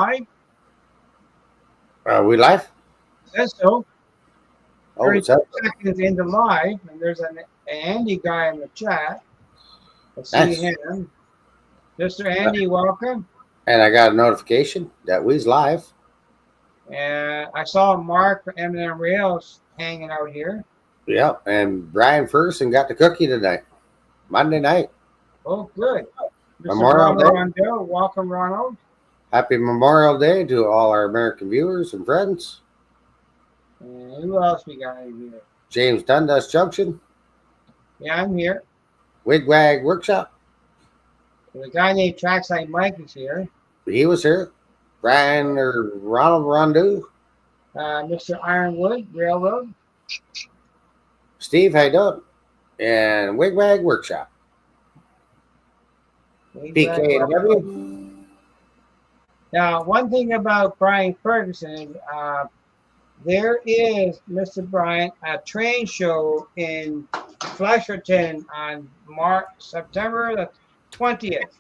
live? We live? Says so. Oh, 32 what's up? seconds into live, and there's an Andy guy in the chat. I see Nice. him. Mr. Andy, welcome. And I got a notification that we's live. And I saw Mark from M&M Rails hanging out here. Yep. And Brian Ferguson got the cookie tonight, Monday night. Oh, good. Mr. Memorial Ronald Day. Rondell, welcome, Ronald. Happy Memorial Day to all our American viewers and friends. And who else we got in here? James Dundas Junction, Yeah, I'm here. Wigwag Workshop. And the guy named Trackside Mike is here. He was here. Brian or Ronald Rondeau. Mr. Ironwood Railroad. Steve, how you doing? And Wigwag Workshop. PKW. Now, one thing about Brian Ferguson, there is, Mr. Brian, a train show in Flesherton on September the 20th.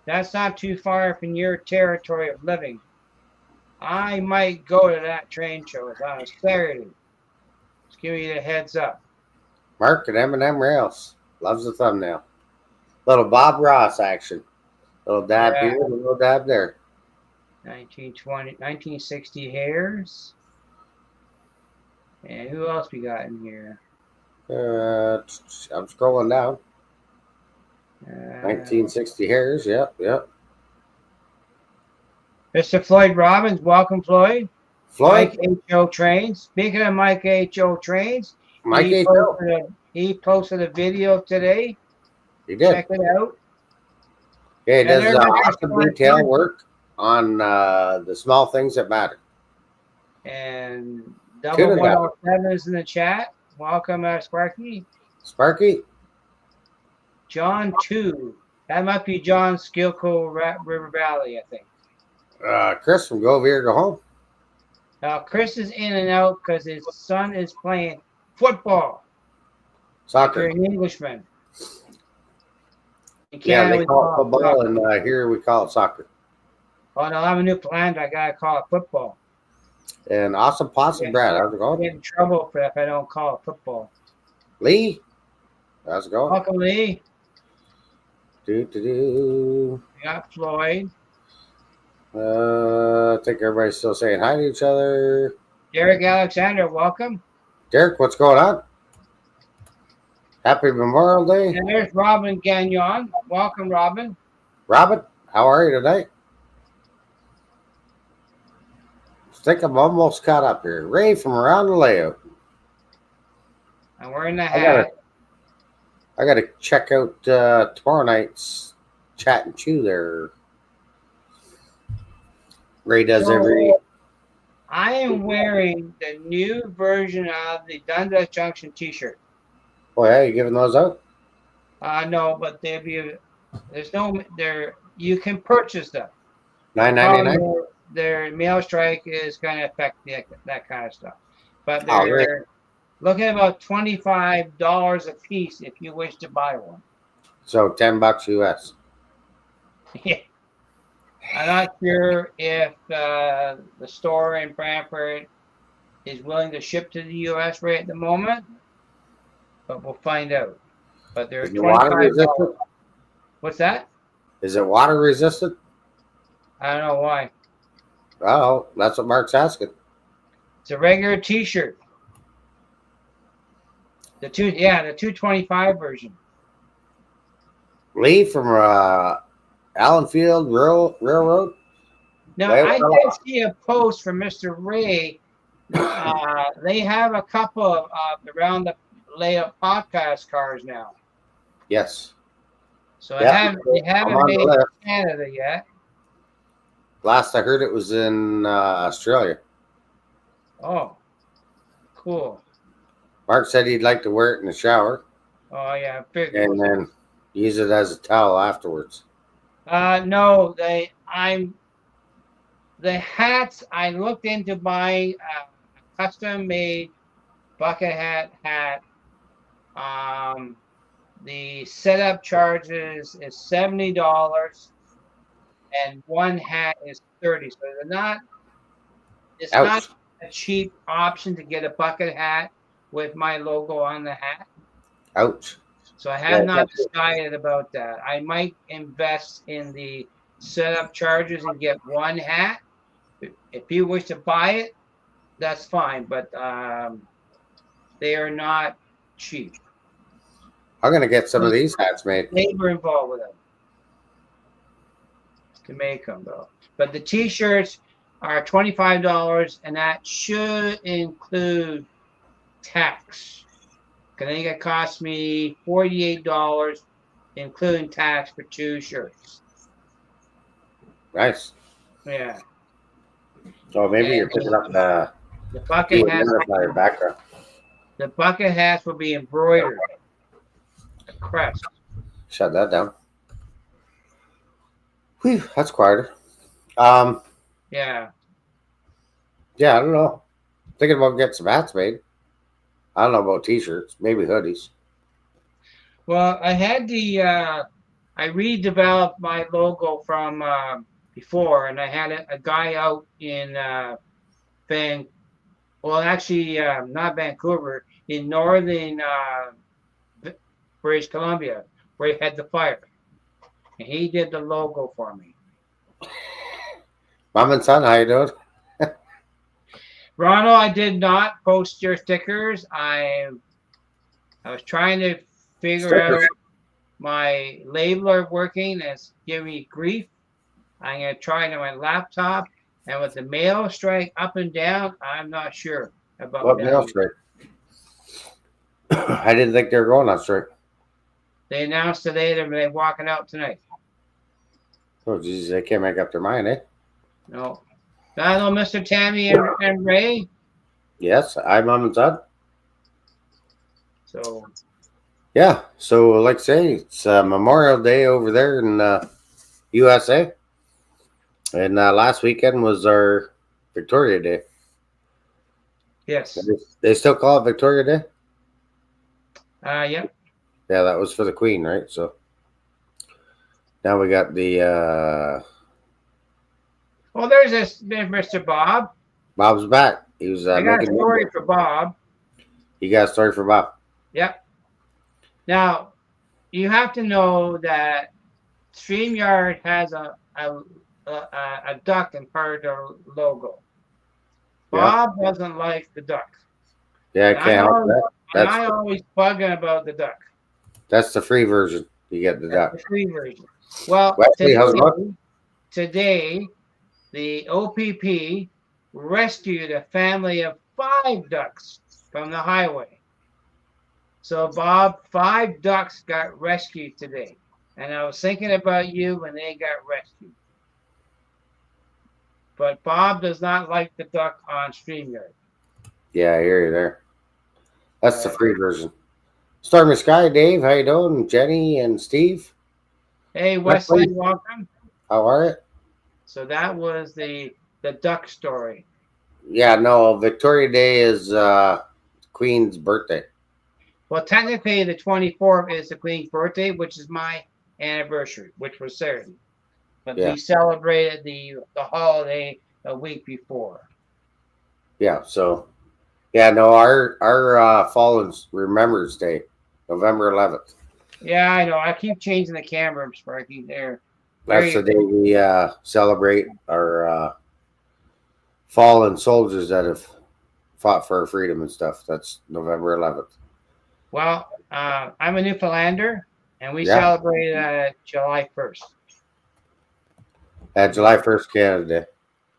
That's not too far from your territory of living. I might go to that train show. It's on a Saturday. Just give you the heads up. Mark and M&M Rails. Loves the thumbnail. Little Bob Ross action. Little dab here, little dab there. 1960 hairs. And who else we got in here? I'm scrolling down. 1960 hairs. Yep. Mr. Floyd Robbins, welcome, Floyd. Floyd. Mike H.O. Trains. Speaking of Mike H.O. Trains, Mike H.O. He posted a video today. He did. Check it out. Yeah, he does awesome detail work on the small things that matter. And Double 107 is in the chat. Welcome, Sparky. Sparky. John 2. That might be John Skilco River Valley, I think. Chris from Go Over Go Home. Now, Chris is in and out because his son is playing football. Soccer. You're an Englishman. Yeah, they call it football, and here we call it soccer. Oh, no, I have a new plan. I got to call it football. And awesome possum, Brad. How's it going? I get in trouble for if I don't call it football. Lee. How's it going? Welcome, Lee. We got Floyd. I think everybody's still saying hi to each other. Derek Alexander, welcome. Derek, what's going on? Happy Memorial Day. And there's Robin Gagnon. Welcome, Robin. Robin, how are you tonight? I think I'm almost caught up here. Ray from around the layout. I'm wearing the hat. I got to check out tomorrow night's Chat and Chew there. Ray does every. I am wearing the new version of the Dundas Junction T-shirt. Oh yeah, you giving those out? No, but there's no there. You can purchase them. $9.99. Their mail strike is going to affect that kind of stuff, but they're looking at about $25 a piece if you wish to buy one. So $10 US. Yeah. I'm not sure if the store in Brantford is willing to ship to the U.S. right at the moment, but we'll find out. But they're $25. What's that? Is it water resistant? I don't know why. Oh, that's what Mark's asking. It's a regular T-shirt. The 225 version. Lee from Allenfield Railroad. Now, I did see a post from Mr. Ray. They have a couple of around the layout podcast cars now. Yes. So they haven't made it in Canada yet. Last I heard, it was in Australia. Oh, cool. Mark said he'd like to wear it in the shower. Oh yeah, and then use it as a towel afterwards. No, the hats. I looked into buying a custom-made bucket hat. The setup charges is $70. and one hat is 30. So they're not. It's not Ouch. a cheap option to get a bucket hat with my logo on the hat. Ouch. So I Yeah, have not that's it. decided about that. I might invest in the setup charges and get one hat. If you wish to buy it, that's fine, but they are not cheap. I'm gonna get some of these hats made. Labor involved with them to make them, though. But the T-shirts are $25, and that should include tax. I think it cost me $48, including tax, for 2 shirts. Nice. Yeah. Oh, maybe you're And picking up the bucket hats. dehumidifier background. The bucket hats will be embroidered. Crest. Shut that down. Whew, that's quieter. Yeah. Yeah, I don't know. Thinking about getting some hats made. I don't know about t-shirts, maybe hoodies. Well, I had the I redeveloped my logo from before, and I had a guy out in not Vancouver, in northern British Columbia, where he had the fire, and he did the logo for me. Mom and son, how you doing? Ronald, I did not post your stickers. I was trying to figure out my labeler working. It's giving me grief. I'm going to try it on my laptop. And with the mail strike up and down, I'm not sure about What that. mail strike? I didn't think they were going on strike. They announced today that they're walking out tonight. Oh, geez, they can't make up their mind, eh? No. Hello, Mr. Tammy and Ray. Yes, I'm Mom and son. So, Yeah, so like I say, it's Memorial Day over there in USA. And last weekend was our Victoria Day. yes. They still call it Victoria Day? Yep. Yeah, that was for the Queen, right? So now we got the Well, there's this Mr. Bob. Bob's back. He was I got a making story for Bob. You got a story for Bob? Yep. Now, you have to know that StreamYard has a duck in part of their logo. Yeah. Bob doesn't like the duck. Yeah, I can't help that. I always bugging about the duck. That's the free version. You get the duck. The free version. Well, Wesley, how's it going? today, the OPP rescued a family of 5 ducks from the highway. So, Bob, 5 ducks got rescued today. And I was thinking about you when they got rescued. But Bob does not like the duck on StreamYard. Yeah, I hear you there. That's the free version. Stormy Sky, Dave, how you doing? Jenny and Steve. Hey, Wesley, welcome. How are you? So that was the duck story. Yeah, no, Victoria Day is Queen's birthday. Well, technically, the 24th is the Queen's birthday, which is my anniversary, which was Saturday. But we celebrated the holiday a week before. Yeah, so no, our Fallen's Remembrance Day, November 11th. Yeah, I know. I keep changing the camera, Sparky. There. That's the day we celebrate our fallen soldiers that have fought for our freedom and stuff. That's November 11th. Well, I'm a Newfoundlander, and we celebrate July 1st. July 1st, Canada Day.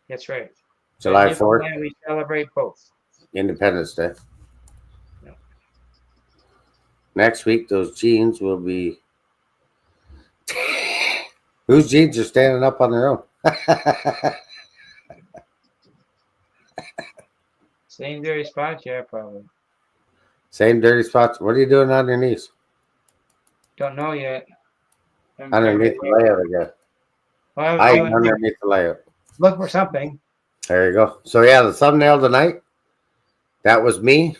That's right. July 4th. We celebrate both. Independence Day. Yeah. Next week, those jeans will be. Whose jeans are standing up on their own? Same dirty spots, yeah, probably. Same dirty spots. What are you doing on your knees? Don't know yet. Underneath the layout again. Well, underneath the layout. Look for something. There you go. So yeah, the thumbnail tonight. That was me.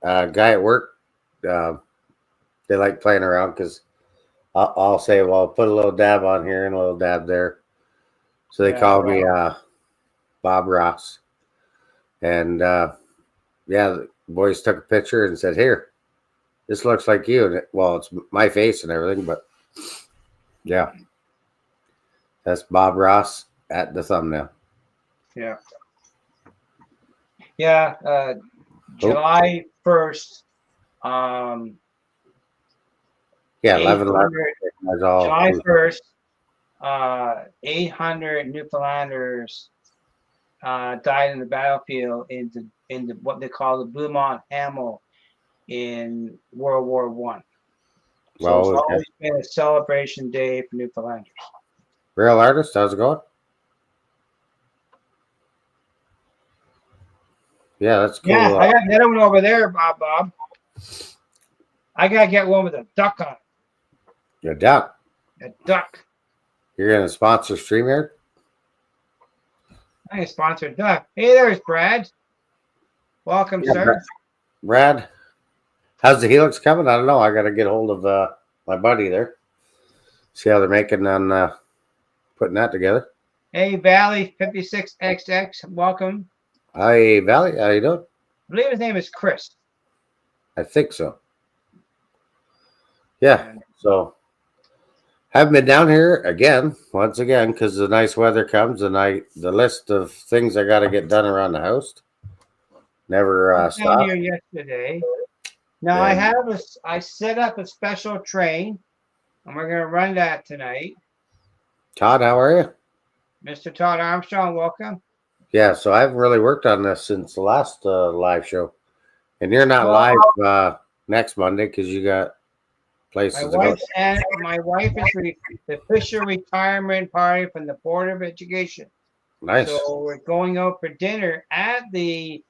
Guy at work. They like playing around because I'll say, well, put a little dab on here and a little dab there. So they Yeah. called me Bob Ross. And the boys took a picture and said, "Here, this looks like you." And well, it's my face and everything, but yeah, that's Bob Ross at the thumbnail. Yeah. Yeah. July 1st. Yeah, 11, 800 that's all. July 1st. 800 Newfoundlanders died in the battlefield in the what they call the Bluemont Hamel in World War One. So Well, it's okay. always been a celebration day for Newfoundlanders. Real artist, how's it going? Yeah, that's cool. Yeah, I got another one over there, Bob. I gotta get one with a duck on it. Your duck. A duck. You're gonna sponsor StreamYard? I can sponsor a duck. Hey, there's Brad. Welcome, sir. Brad, how's the Helix coming? I don't know. I gotta get hold of my buddy there. See how they're making on putting that together. Hey, Valley 56XX. Welcome. Hi, Valley. How you doing? I believe his name is Chris. I think so. Yeah. So haven't been down here again, once again, because the nice weather comes and the list of things I got to get done around the house never I was down stops. here yesterday. Now I set up a special train, and we're gonna run that tonight. Todd, how are you? Mr. Todd Armstrong, welcome. Yeah, so I haven't really worked on this since the last live show, and you're not live next Monday because you got places to go. My wife is the Fisher retirement party from the Board of Education. Nice. So we're going out for dinner at the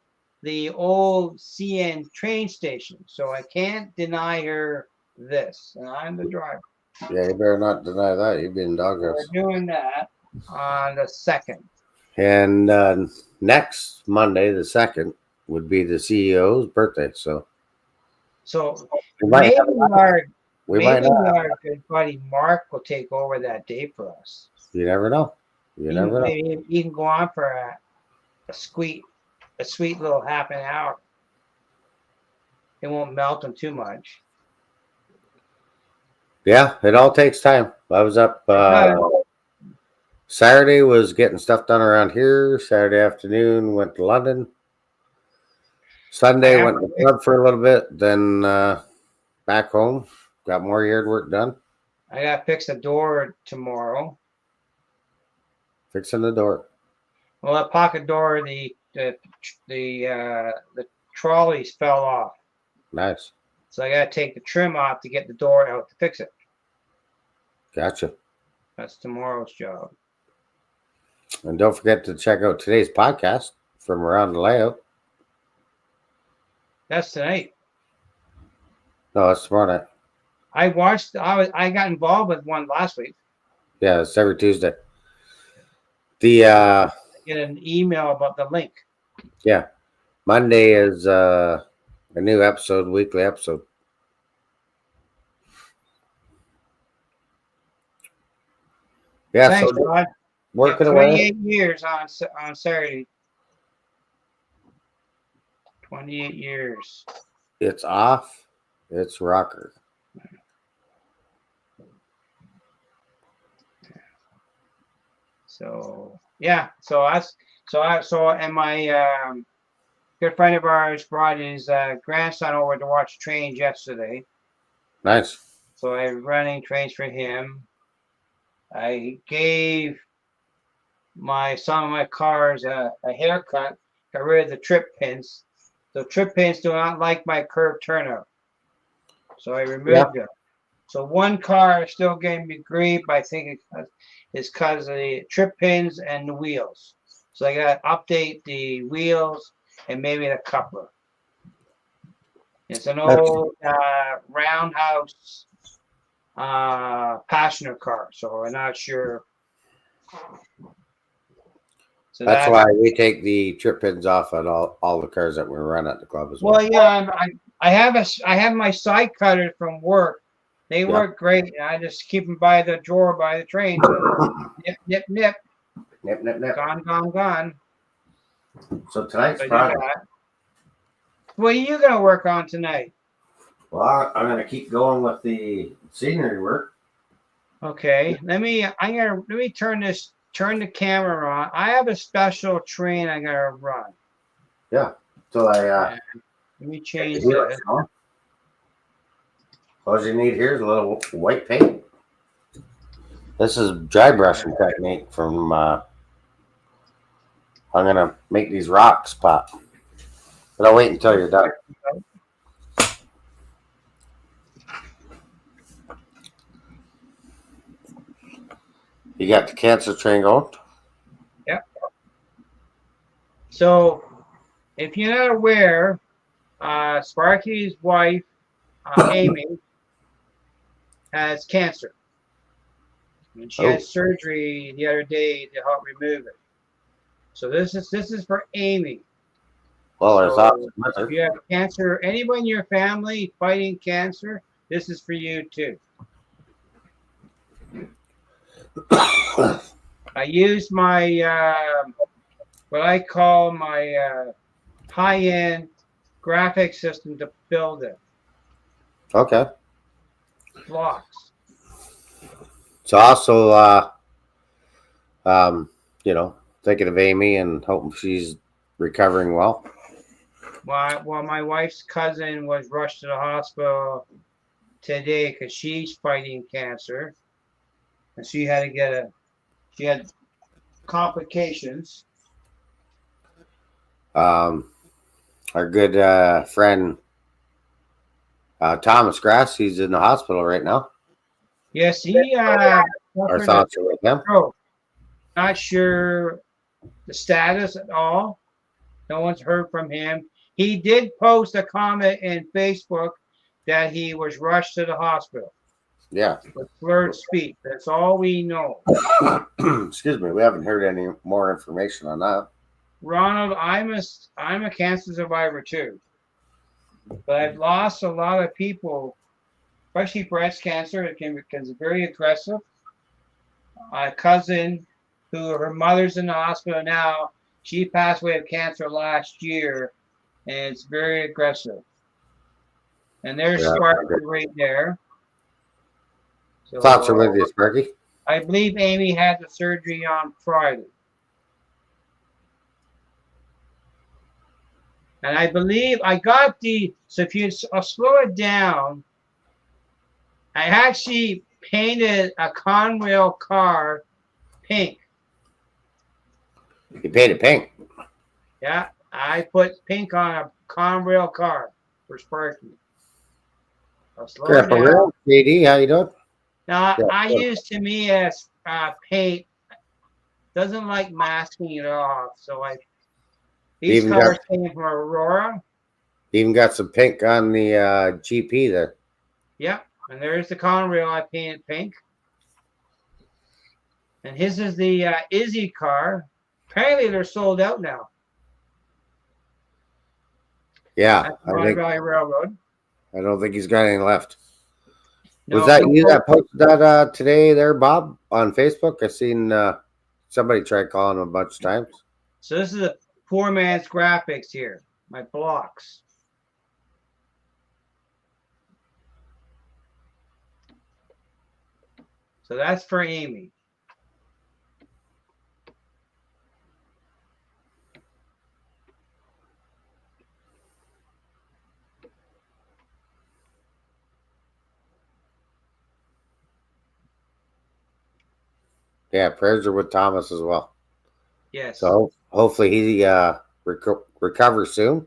old CN train station. So I can't deny her this, and I'm the driver. Yeah, you better not deny that. You've been doggos. We're doing that on the 2nd. And next Monday, the 2nd, would be the CEO's birthday. So maybe our not. good buddy Mark will take over that day for us. You never know. Maybe he can go on for a sweet little half an hour. It won't melt him too much. Yeah, it all takes time. I was up Saturday, was getting stuff done around here. Saturday afternoon, went to London. Sunday, went to the club for a little bit. Then back home, got more yard work done. I got to fix the door tomorrow. Fixing the door. Well, that pocket door, the trolleys fell off. Nice. So I got to take the trim off to get the door out to fix it. Gotcha. That's tomorrow's job. And don't forget to check out today's podcast from Around the Layout. That's tonight. No, that's tomorrow night. I got involved with one last week. Yeah, it's every Tuesday. Get an email about the link. Yeah. Monday is a new episode, weekly episode. Yeah, thanks, so Todd. Working 28 years on Saturday. 28 years. It's off. It's rocker. So yeah, and my good friend of ours brought his grandson over to watch trains yesterday. Nice. So I'm running trains for him. I gave some of my cars a haircut, got rid of the trip pins. The trip pins do not like my curved turnout. So I removed them. So one car is still getting me grief, but I think it's because of the trip pins and the wheels. So I got to update the wheels and maybe the coupler. It's an old roundhouse passenger car, so I'm not sure. So that's why we take the trip pins off on all the cars that we run at the club as well. Well, yeah, I have my side cutters from work. They work great. I just keep them by the drawer by the train. So nip. Nip, nip, nip. Gone. So tonight's So I do project. that. What are you gonna work on tonight? Well, I'm gonna keep going with the scenery work. Okay, let me turn the camera on. I have a special train I gotta run. Yeah. So I Let me get change the helix this. going. All you need here is a little white paint. This is dry brushing technique from. I'm gonna make these rocks pop, but I'll wait until you're done. You got the cancer train going. Yep. So, if you're not aware, Sparky's wife, Amy, has cancer, and she had surgery the other day to help remove it. So this is for Amy. Well, there's So thoughts. if you have cancer, anyone in your family fighting cancer, this is for you too. I used my what I call my high-end graphic system to build it. Okay. Blocks. So also, thinking of Amy and hoping she's recovering well. Well, my wife's cousin was rushed to the hospital today because she's fighting cancer, and she had complications. Our good friend Thomas Grass, he's in the hospital right now. Yes, he Our thoughts are with him. Not sure the status at all. No one's heard from him. He did post a comment in Facebook that he was rushed to the hospital. Yeah. With slurred speech. That's all we know. Excuse me. We haven't heard any more information on that. Ronald, I'm a cancer survivor too. But I've lost a lot of people, especially breast cancer. It can be very aggressive. My cousin, who her mother's in the hospital now, she passed away of cancer last year, and it's very aggressive. And there's Sparky right there. So, thoughts are with you, Sparky. I believe Amy had the surgery on Friday. And I believe I got so if you slow it down, I actually painted a Conrail car pink. You painted pink? Yeah, I put pink on a Conrail car for Sparky. I'll slow it down. Real JD, how you doing? Now, I use Tamiya's paint. Doesn't like masking it off, so these colors came from Aurora. Even got some pink on the GP there. Yep, and there's the Conrail I painted pink. And his is the Izzy car. Apparently, they're sold out now. Yeah, Rock Valley Railroad. I don't think he's got any left. No, was that you that posted that today there, Bob, on Facebook? I seen somebody try calling him a bunch of times. So this is a poor man's graphics here. My blocks. So that's for Amy. Yeah, prayers are with Thomas as well. Yes. So hopefully he recovers soon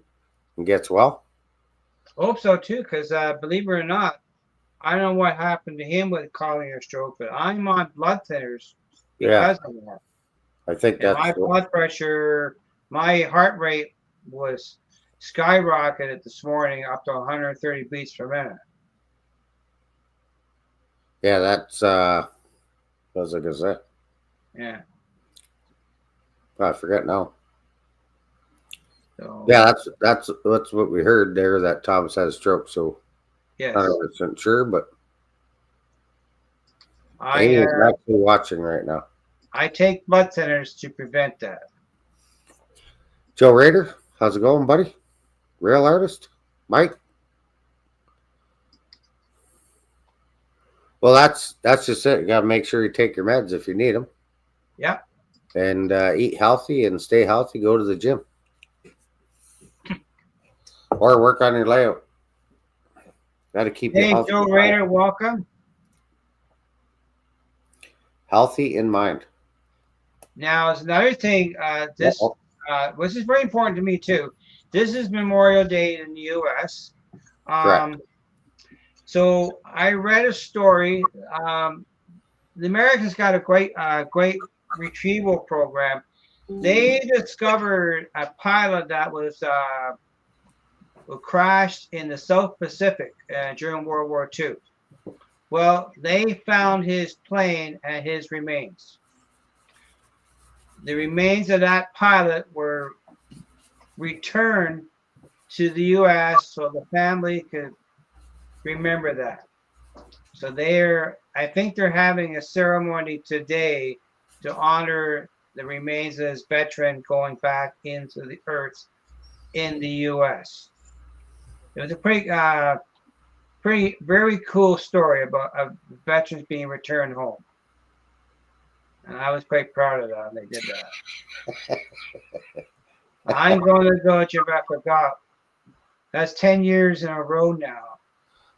and gets well. Hope so too, because believe it or not, I don't know what happened to him with causing a stroke, but I'm on blood thinners because of that. I think that's my blood pressure, my heart rate was skyrocketed this morning up to 130 beats per minute. Yeah, that's what was I gonna say? Yeah. Oh, I forget now. So, yeah, that's what we heard there, that Thomas had a stroke. So yes. 100% sure, but Amy's actually watching right now. I take blood thinners to prevent that. Joe Rader, how's it going, buddy? Real artist, Mike. Well, that's just it. You gotta make sure you take your meds if you need them, Yep. and eat healthy and stay healthy. Go to the gym or work on your layout. Got to keep you Hey, healthy, Joe Rader, welcome. healthy in mind. Now, it's another thing. This is very important to me too. This is Memorial Day in the U.S. Correct. So I read a story. The Americans got a great retrieval program. They discovered a pilot that was crashed in the South Pacific during World War II. Well, they found his plane and his remains. The remains of that pilot were returned to the U.S. so the family could remember that. So I think they're having a ceremony today to honor the remains of this veteran going back into the earth in the U.S. It was a very cool story about veterans being returned home. And I was quite proud of that when they did that. I'm going to go, Jim. I forgot. That's 10 years in a row now.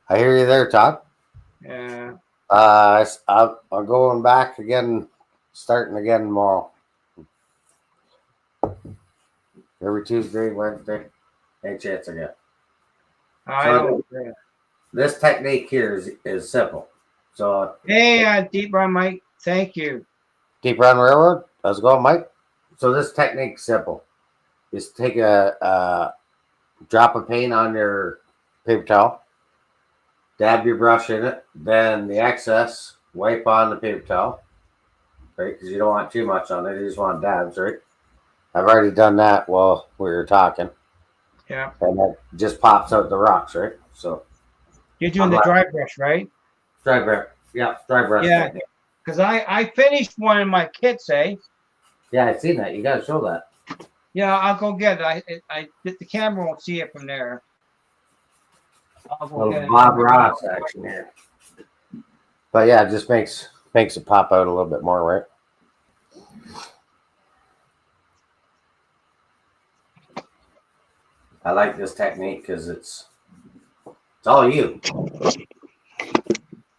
I hear you there, Todd. Yeah. I'm going back again, starting again tomorrow. Every Tuesday, Wednesday, any chance I get. I don't. Yeah. This technique here is simple. So, Hey, Deep Run Mike, thank you. Deep Run Railroad, how's it going, Mike? So this technique's simple. Just take a drop of paint on your paper towel, dab your brush in it, then the excess wipe on the paper towel, right? Because you don't want too much on it. You just want dabs, right? I've already done that while we were talking. Yeah. And that just pops out the rocks, right? So you're doing the dry brush, right? Dry brush. Yeah, dry brush. Yeah. Because I finished one of my kits, eh? Yeah, I've seen that. You got to show that. Yeah, I'll go get it. The camera won't see it from there. I'll go get it. Bob Ross action here. But yeah, it just makes it pop out a little bit more, right? I like this technique because it's all you.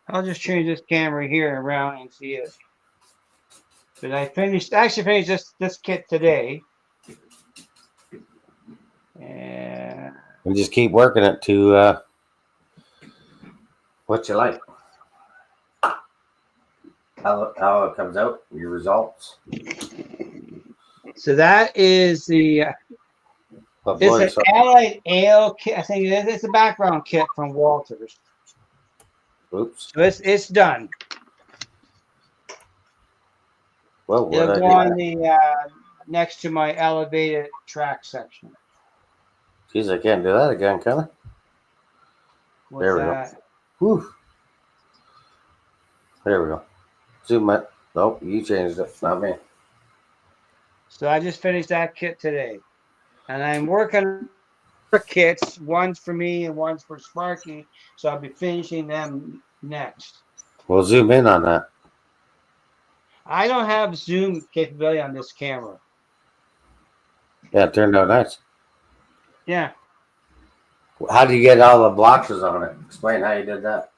I'll just change this camera here around and see it. But I actually finished this kit today. And just keep working it to what you like. How it comes out, your results. So that is the it's an Allied Ale kit. I think it's a background kit from Walters. Oops. So it's done. Well, it'll go on the next to my elevated track section. Geez, I can't do that again, can I? There we go. Whew. There we go. Zoom it. Nope, you changed it, not me. So I just finished that kit today. And I'm working for kits. One's for me and one's for Sparky. So I'll be finishing them next. We'll zoom in on that. I don't have zoom capability on this camera. Yeah, it turned out nice. Yeah. How do you get all the blotches on it? Explain how you did that.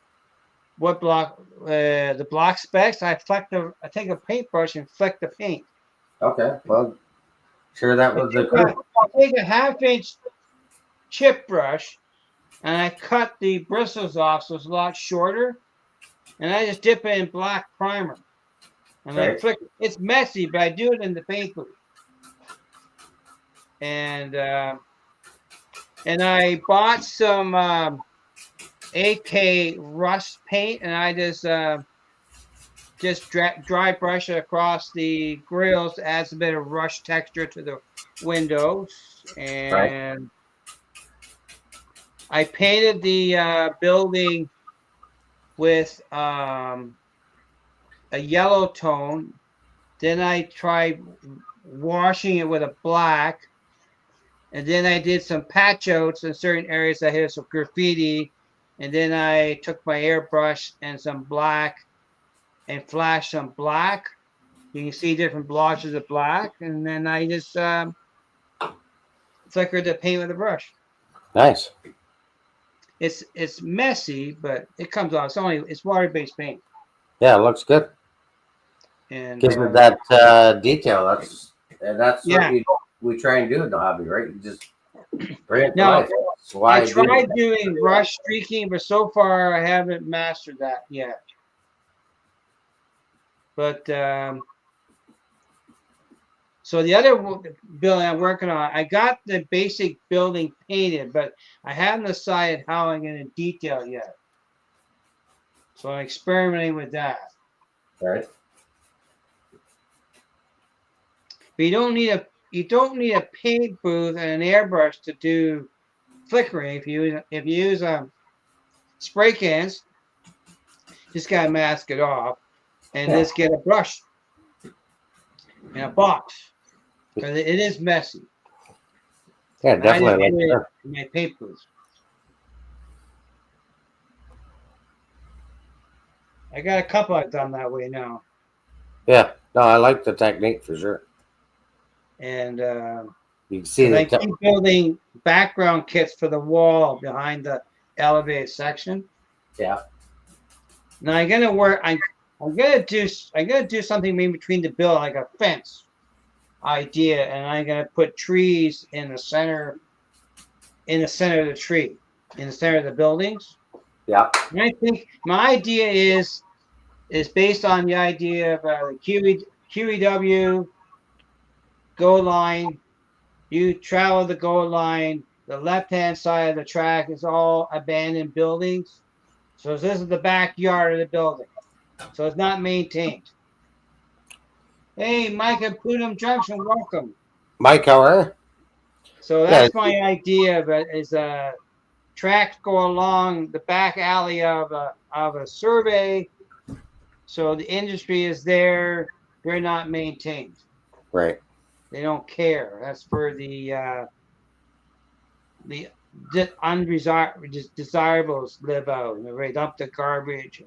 What block? The block specs. I take a paintbrush and fleck the paint. Okay. Well, sure that was the I take a 1/2-inch chip brush and I cut the bristles off so it's a lot shorter. And I just dip it in black primer. And I flick. It's messy, but I do it in the paint booth. And I bought some AK rust paint, and I just dry brush it across the grills, adds a bit of rust texture to the windows, and I painted the building with a yellow tone, Then I tried washing it with a black. And then I did some patch outs in certain areas that had some graffiti. And then I took my airbrush and some black and flashed some black. You can see different blotches of black. And then I just flickered the paint with a brush. Nice. It's messy, but it comes off. It's water-based paint. Yeah, it looks good. And Gives it that detail. That's yeah. what we try and do in the hobby, right? You just bring it to Now, life. That's why I tried doing brush streaking, but so far I haven't mastered that yet. But so the other building I'm working on, I got the basic building painted, but I haven't decided how I'm going to detail it yet. So I'm experimenting with that. All right. But you don't need a paint booth and an airbrush to do flickering. If you use spray cans, just gotta mask it off and just get a brush and a box because it is messy. Yeah, definitely. I didn't do it in my paint booth. I got a couple I've done that way now. Yeah, no, I like the technique for sure. And you can see I keep building background kits for the wall behind the elevated section. Yeah. Now I'm gonna work. I'm gonna do something maybe between the building, like a fence idea, and I'm gonna put trees in the center of the tree, in the center of the buildings. Yeah. And I think my idea is based on the idea of the QEW goal line. You travel the goal line. The left-hand side of the track is all abandoned buildings. So this is the backyard of the building. So it's not maintained. Hey, Mike at Putnam Junction, welcome. Mike, how are you? So that's my idea of it, is tracks go along the back alley of a survey. So the industry is there. They're not maintained. Right. They don't care. That's for the undesirables live out. They dump the garbage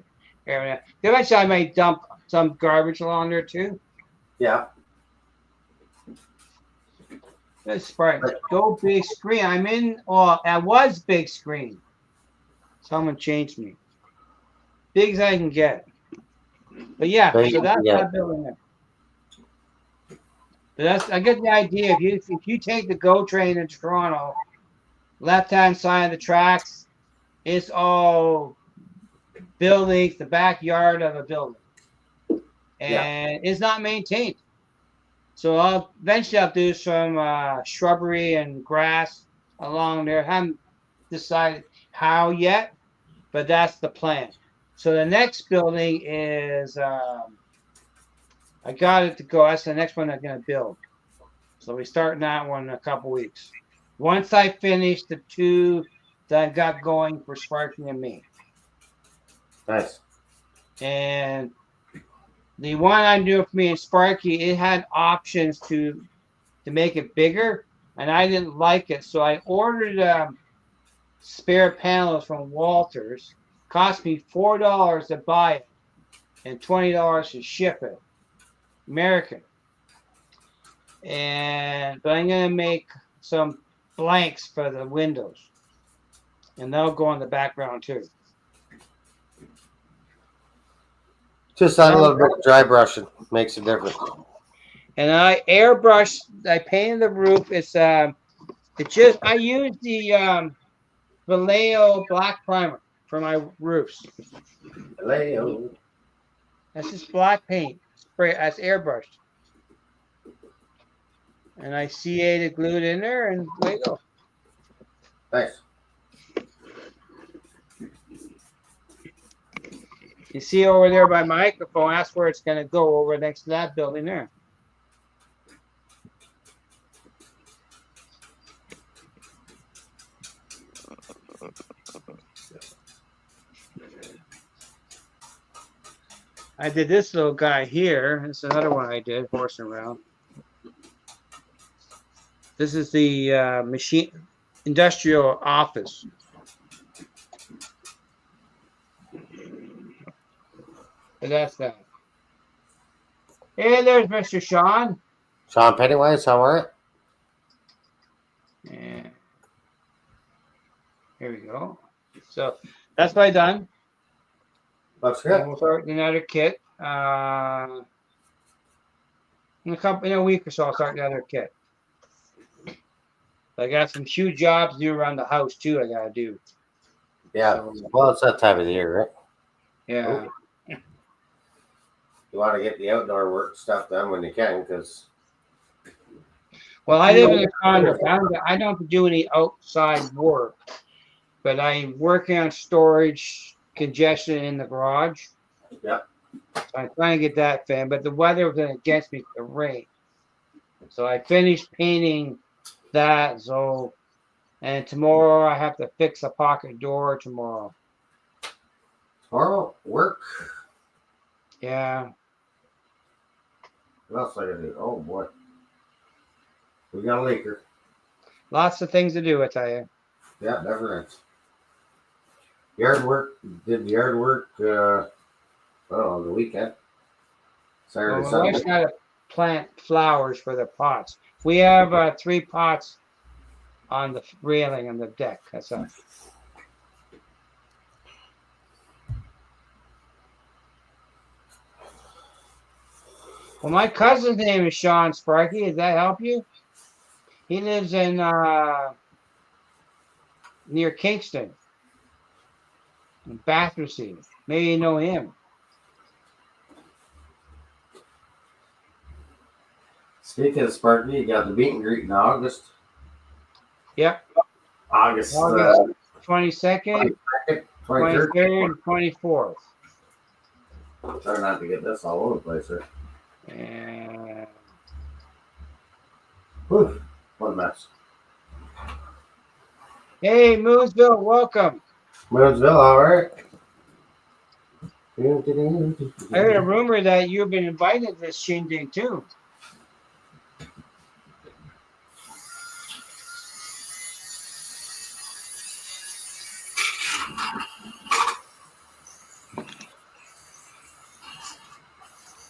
area. Eventually, I might dump some garbage along there too. Yeah. That's smart. Go big screen. I'm in. Oh, I was big screen. Someone changed me. Big as I can get. But yeah, so that's my building there. But I get the idea. If you take the GO train in Toronto, left-hand side of the tracks, it's all buildings, the backyard of a building. And it's not maintained. So I'll do some shrubbery and grass along there. Haven't decided how yet, but that's the plan. So the next building is I got it to go. That's the next one I'm going to build. So we start that one in a couple weeks. Once I finish the two that I got going for Sparky and me. Nice. And the one I'm doing for me and Sparky, it had options to make it bigger, and I didn't like it. So I ordered spare panels from Walters. Cost me $4 to buy it and $20 to ship it. American. But I'm gonna make some blanks for the windows, and they'll go on the background too. Just a little bit of dry brushing makes a difference. And I painted the roof. I used the Vallejo black primer for my roofs. Vallejo. That's just black paint. That's airbrushed. And I CA'd glued in there, and there you go. Nice. You see over there by my microphone, that's where it's going to go, over next to that building there. I did this little guy here. This is another one I did, horsing around. This is the machine industrial office. So that's that. Hey, there's Mr. Sean. Sean Pennywise, how are it? Yeah. Here we go. So that's what I done. Looks And good. we'll start another kit. In a week or so, I'll start another kit. I got some huge jobs to do around the house too. I gotta do. Yeah. So, Well, it's that time of the year, right? yeah. You want to get the outdoor work stuff done when you can, because Well, I live in a condo. I don't have to do any outside work, but I'm working on storage congestion in the garage. Yep. So I'm trying to get that fan, but the weather was against me for the rain. So I finished painting that. So, and tomorrow I have to fix a pocket door tomorrow. tomorrow work. Yeah. What else I gotta do? Oh boy, we got a leaker. Lots of things to do, I tell you. Yeah, never ends. Yard work. Did yard work. The weekend. Saturday, Well, my wife's Sunday. got to plant flowers for the pots. We have 3 pots on the railing on the deck. That's all. Well, my cousin's name is Sean Sparky. Does that help you? He lives in near Kingston, in Battersea. Maybe you know him. Speaking of Sparky, you got the meet and greet in August. Yep. August August 22nd, 23rd. 23rd, and 24th. Try not to get this all over the place here. And Whew, what a mess. hey, Moonsville, welcome. Moonsville, all right. I heard a rumor that you've been invited to this shindig too.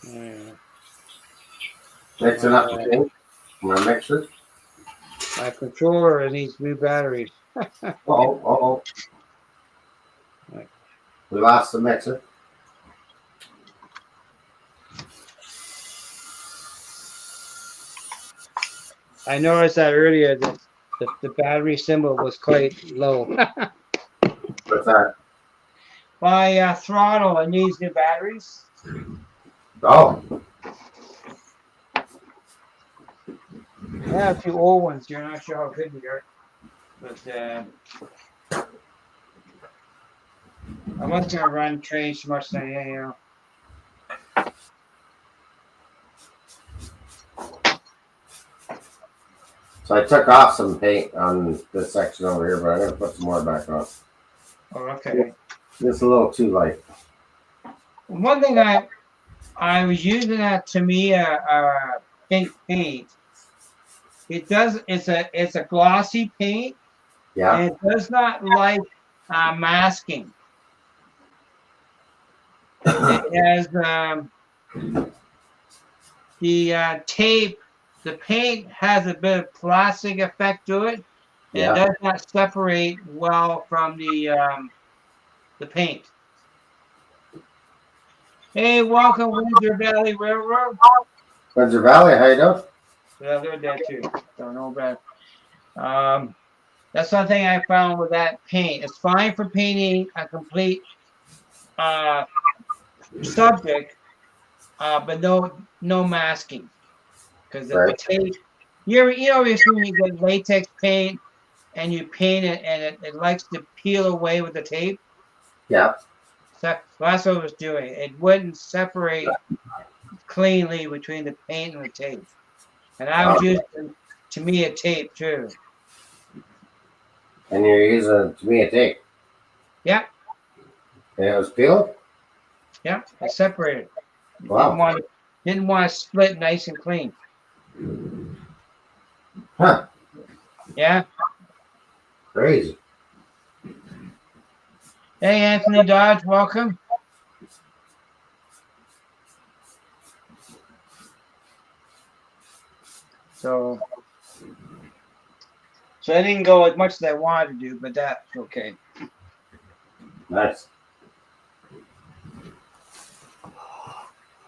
Yeah. Mixing up the thing. My mixer. My controller needs new batteries. Oh. Right. We lost the mixer. I noticed that earlier that the battery symbol was quite low. What's that? My throttle, it needs new batteries. Oh, I have a few old ones. You're not sure how good they are. But I wasn't going to run trains too much today, you know. so I took off some paint on this section over here, but I'm gonna put some more back on. Oh, okay. Just a little too light. One thing I was using that Tamiya pink paint. It's a glossy paint. Yeah. And it does not like masking. It has the tape. The paint has a bit of plastic effect to it. And Yeah. it does not separate well from the paint. Hey, welcome Windsor Valley Railroad. Windsor Valley, how you doing? Yeah, they're dead too. Don't know about. That's one thing I found with that paint. It's fine for painting a complete subject, but no masking, because the Right. tape. You know, if you get latex paint and you paint it and it likes to peel away with the tape. Yeah. So that's what it was doing. It wouldn't separate cleanly between the paint and the tape. And I was using Tamiya tape too. And you're using Tamiya tape. Yep. And it was peeled? Yep. I separated. Wow. Didn't want to split nice and clean. Huh. Yeah. Crazy. Hey, Anthony Dodge, welcome. So I didn't go as much as I wanted to do, but that's okay. Nice.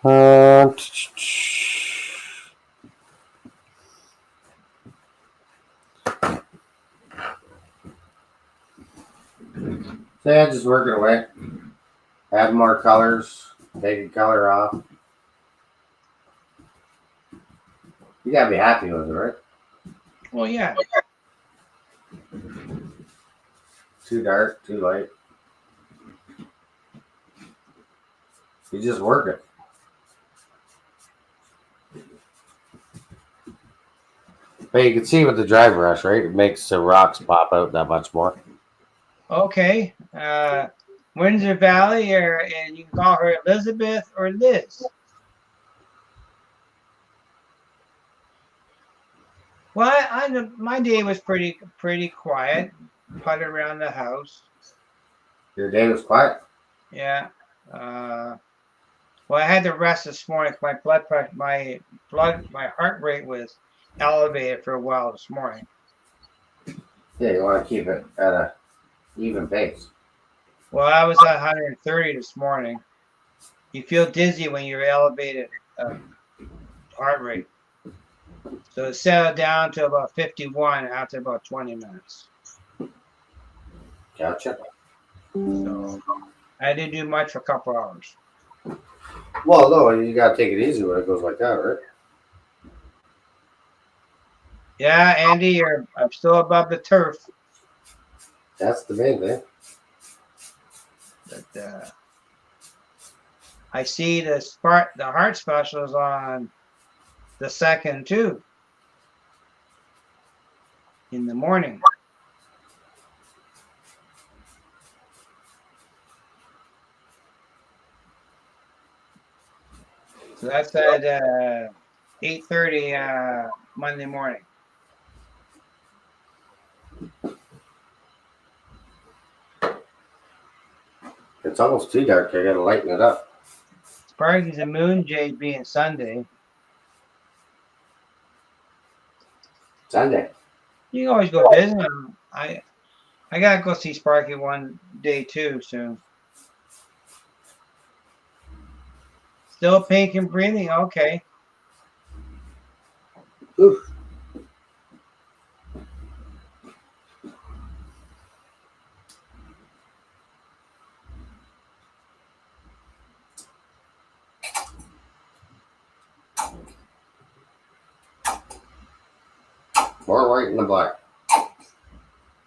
Uh, So yeah, just working away. Add more colors. Take a color off. You gotta be happy with it, right? Well, yeah. Too dark, too light. You just work it. But you can see with the dry brush, right? It makes the rocks pop out that much more. Okay. Windsor Valley, and you can call her Elizabeth or Liz. Well, my day was pretty quiet. Putted around the house. Your day was quiet. Yeah. Well, I had to rest this morning. My blood pressure, my heart rate was elevated for a while this morning. Yeah, you want to keep it at a even pace. Well, I was at 130 this morning. You feel dizzy when you're elevated heart rate. So it settled down to about 51 after about 20 minutes. Gotcha. So I didn't do much for a couple hours. Well, no, you gotta take it easy when it goes like that, right? Yeah, Andy, I'm still above the turf. That's the main thing. But I see the heart specials on the 2nd too in the morning. So that's at 8:30 Monday morning. It's almost too dark. I gotta lighten it up. Sparky's and Moon Jade being Sunday. Sunday. You can always go visit him. I gotta go see Sparky one day too soon. Still pink and breathing. Okay. Oof. More white and the black.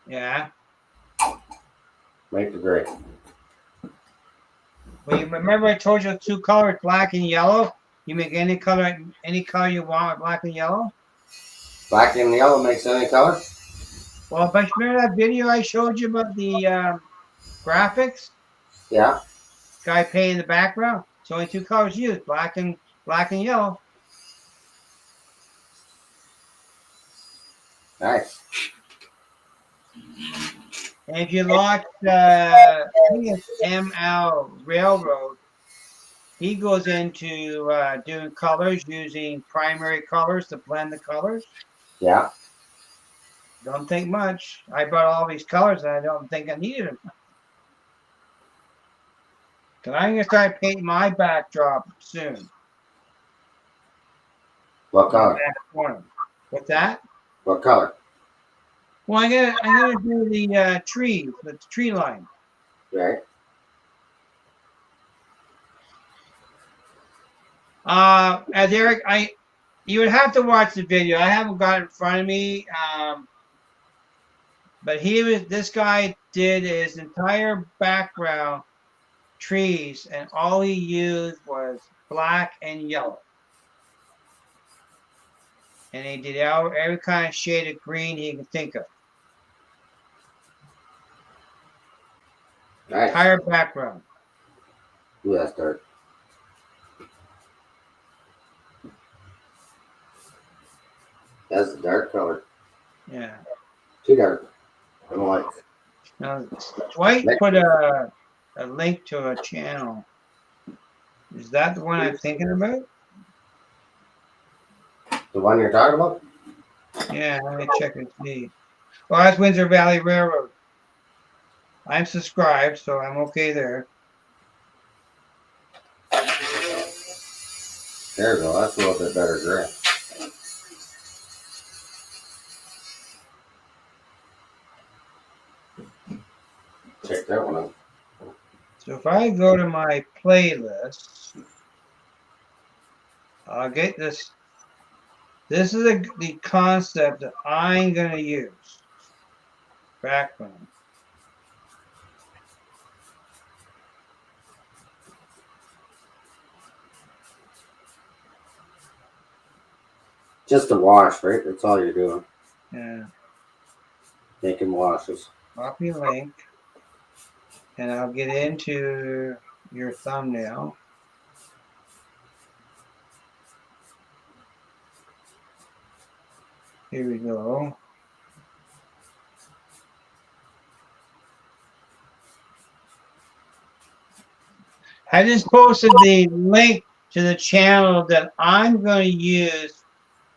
Yeah. Make the gray. Well, you remember I told you 2 colors, black and yellow. You make any color you want with black and yellow. Black and yellow makes any color? Well, but remember that video I showed you about the graphics? Yeah. Guy painting the background. It's only 2 colors used, black and yellow. Nice. And if you watch, I think it's ML Railroad, he goes into doing colors using primary colors to blend the colors. Yeah. Don't think much. I bought all these colors and I don't think I needed them. Because I'm going to start painting my backdrop soon. What color? What's that? What color? Well, I'm gonna do the tree line. Right. As Eric, you would have to watch the video. I haven't got it in front of me. But this guy did his entire background trees, and all he used was black and yellow. And he did every kind of shade of green he could think of. Nice. Entire background. Ooh, that's dark. That's the dark color. Yeah. Too dark. I don't like. Now, Dwight put a link to a channel. Is that the one I'm thinking about? The one you're talking about? Yeah, let me check and see. Well, that's Windsor Valley Railroad. I'm subscribed, so I'm okay there. There we go. That's a little bit better gray. Check that one out. So if I go to my playlist, I'll get this. This is the concept that I'm going to use. Background. Just a wash, right? That's all you're doing. Yeah. Making washes. Copy link. And I'll get into your thumbnail. Here we go. I just posted the link to the channel that I'm going to use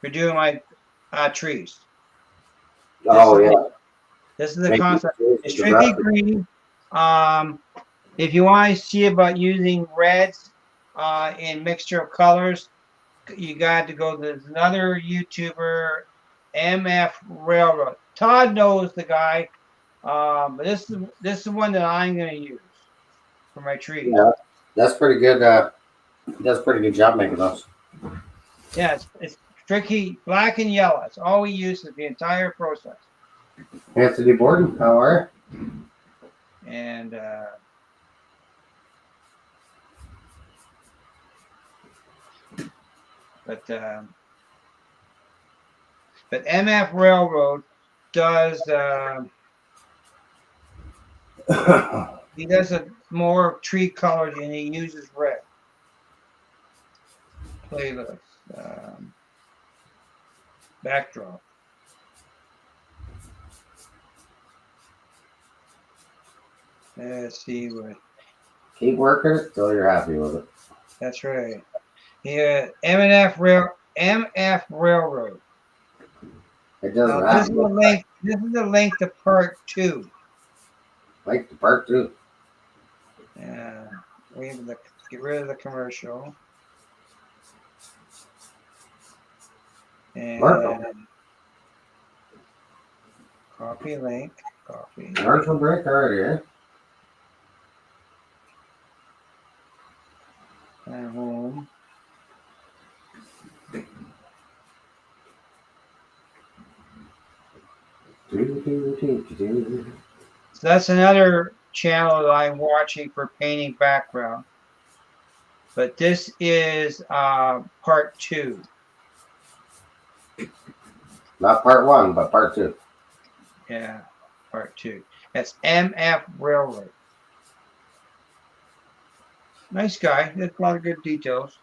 for doing my trees. Oh, yeah. This is the concept. It's strictly green. If you want to see about using reds in mixture of colors, you got to go. There's another YouTuber, MF Railroad. Todd knows the guy, but this is one that I'm going to use for my trees. Yeah, that's pretty good. That's pretty good job making those. Yeah, it's strictly black and yellow. That's all we use in the entire process. Anthony Borden, how are you? And but MF Railroad does he does a more tree colors and he uses red. Playlist backdrop. Let's see what. Keep working it till you're happy with it. That's right. Yeah, MF Railroad. It doesn't Now, this is the link. This is the link to part 2. Like the part 2. Yeah, get rid of the commercial. And copy link. Copy. Commercial break already, eh? And home. So that's another channel that I'm watching for painting background. But this is part 2. Not part 1, but part 2. Yeah, part 2. That's MF Railroad. Nice guy. There's a lot of good details.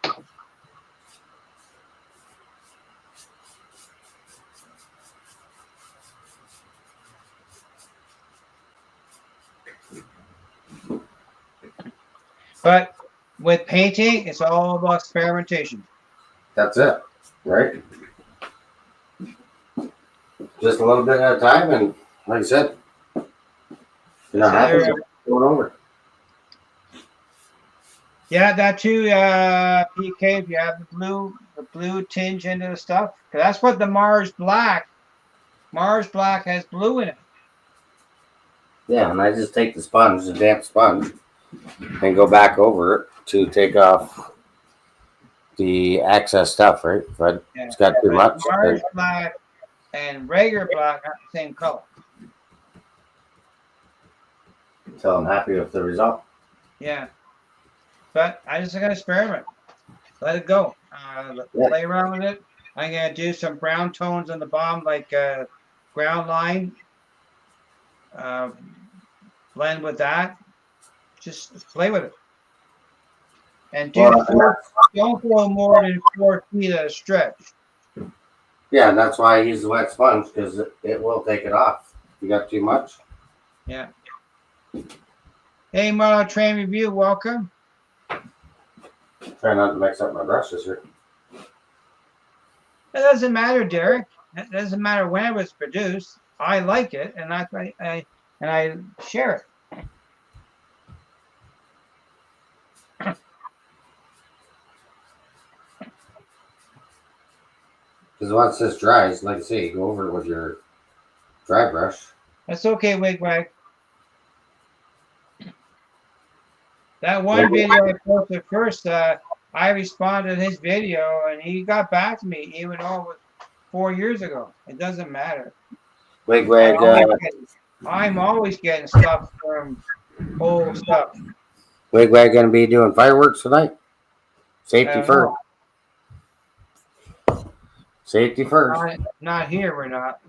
But with painting, it's all about experimentation. That's it, right? Just a little bit at a time, and like I said, you're not happy going over. Yeah, that too, PK. If you have the blue tinge into the stuff, because that's what the Mars Black has blue in it. Yeah, and I just take the sponge, the damp sponge, and go back over it to take off the excess stuff, right? But yeah, it's got too much. Mars Black and regular black are the same color. So I'm happy with the result. Yeah. But I just gotta experiment. Let it go. Play around with it. I'm gonna do some brown tones on the bottom, like ground line. Blend with that. Just play with it. And don't go more than 4 feet at a stretch. Yeah, and that's why I use the wet sponge because it will take it off. If you got too much. Yeah. Hey, Model Train Review, welcome. Try not to mix up my brushes here. It doesn't matter, Derek. It doesn't matter when it was produced. I like it, and I share it. Because once this dries, like I say, you go over it with your dry brush. That's okay, Wigwag. That one video I posted first, I responded to his video, and he got back to me, even though it was 4 years ago. It doesn't matter. Wigwag. I'm always getting stuff from old stuff. Wigwag going to be doing fireworks tonight. Safety first. Safety first. Not here, we're not.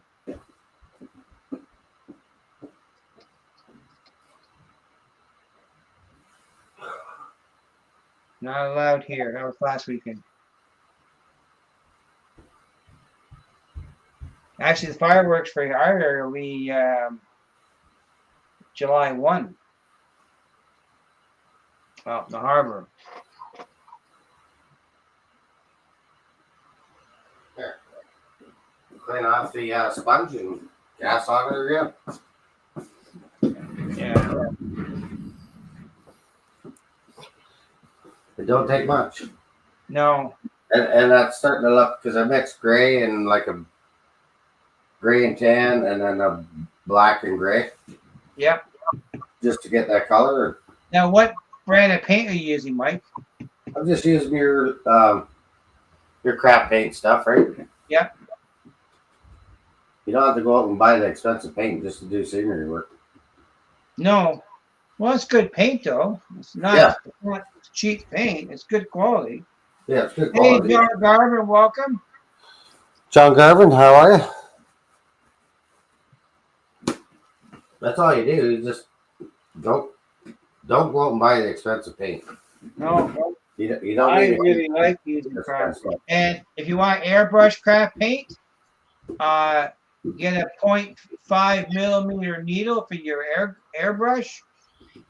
Not allowed here. That was last weekend. Actually, the fireworks for our area will be July 1. Out in the harbor. There. Clean off the sponge and gas on it again. Yeah. It don't take much. No. And that's starting to look, because I mixed gray and like a gray and tan and then a black and gray. Yep. Just to get that color. Now, what brand of paint are you using, Mike? I'm just using your craft paint stuff, right? Yep. You don't have to go out and buy the expensive paint just to do scenery work. No. Well, it's good paint, though. It's not cheap paint. It's good quality. Yeah, it's good quality. Hey, John Garvin, welcome. John Garvin, how are you? That's all you do. You just don't go out and buy the expensive paint. No. You don't I need really like using craft. And if you want airbrush craft paint, get a 0.5 millimeter needle for your airbrush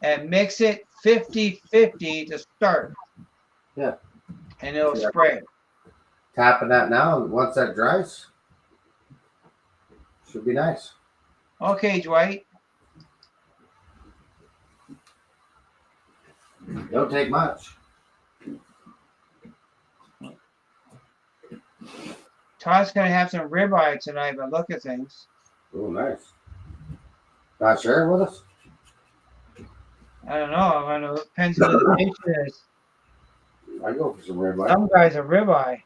and mix it 50-50 to start. Yeah. And it'll spray. Tapping that now, and once that dries, should be nice. Okay, Dwight. Don't take much. Todd's gonna have some ribeye tonight, but look at things. Oh, nice. Not sharing with us? I don't know. I don't know. Depends who the patient is. I go for some ribeye. Some guys are ribeye.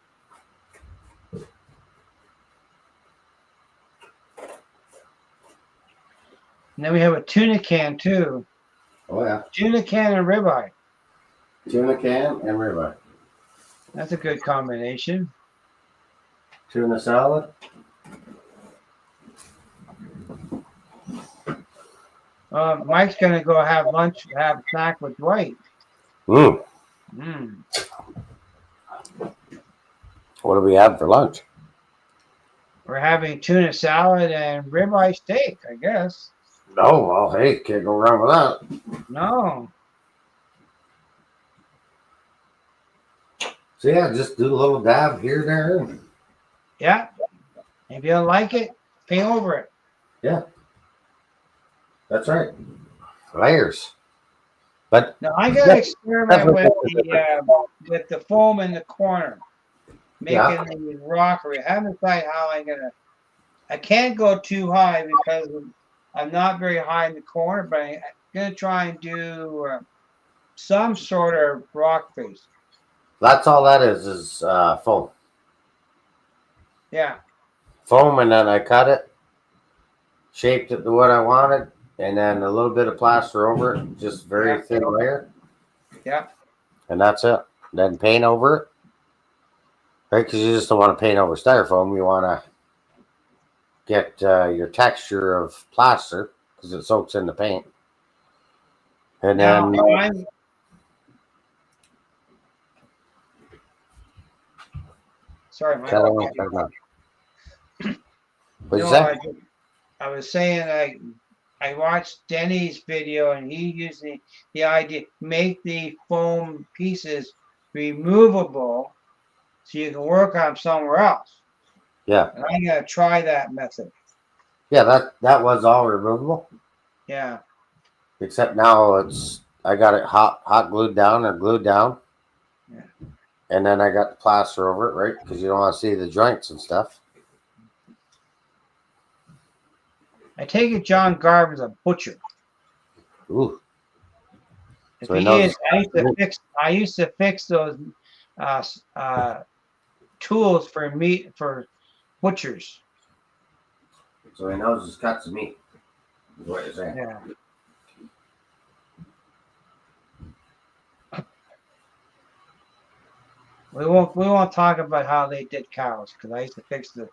And then we have a tuna can too. Oh yeah. Tuna can and ribeye. Tuna can and ribeye. That's a good combination. Tuna salad. Mike's gonna go have lunch, have a snack with Dwight. Mm. Mm. What do we have for lunch? We're having tuna salad and ribeye steak, I guess. Oh, well, hey, can't go wrong with that. No. So yeah, just do a little dab here and there. Yeah. If you don't like it, paint over it. Yeah. That's right. Layers. But now I gotta experiment with the foam in the corner, making the rockery. I haven't decided how I'm gonna. I can't go too high because I'm not very high in the corner, but I'm gonna try and do some sort of rock face. that's all that is foam. Yeah. Foam, and then I cut it, shaped it to what I wanted, and then a little bit of plaster over it, just very thin layer. Yeah. And that's it. Then paint over it. Right? Because you just don't want to paint over styrofoam. You want to get your texture of plaster because it soaks in the paint. And then sorry, Mike. What'd No, you say? I was saying I watched Denny's video and he used the idea make the foam pieces removable so you can work on 'em somewhere else. Yeah. And I'm gonna try that method. Yeah, that was all removable. Yeah. Except now I got it hot glued down or glued down. Yeah. And then I got the plaster over it, right? Because you don't want to see the joints and stuff. I take it John Garvin's a butcher. Ooh. If So he he knows. is, I used to fix those tools for meat for butchers. So he knows his cuts of meat. Is what you're saying. Yeah. We won't talk about how they did cows because I used to fix the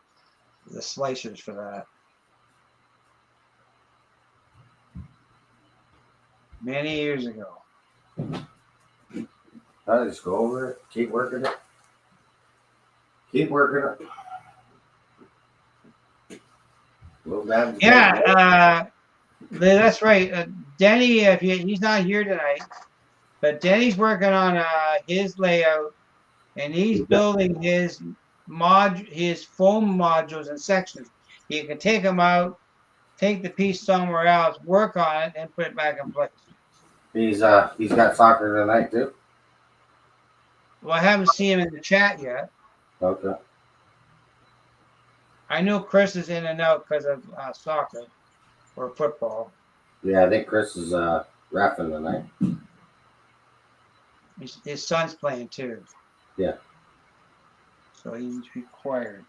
slicers for that many years ago. I just go over it, keep working it. Keep working it. Little bad. Yeah, that's right. Denny, he's not here tonight, but Denny's working on his layout, and he's building his foam modules and sections. You can take them out, take the piece somewhere else, work on it, and put it back in place. He's got soccer tonight too. Well, I haven't seen him in the chat yet. Okay. I know Chris is in and out because of soccer or football. Yeah, I think Chris is rapping tonight. His son's playing too. Yeah. So he's required.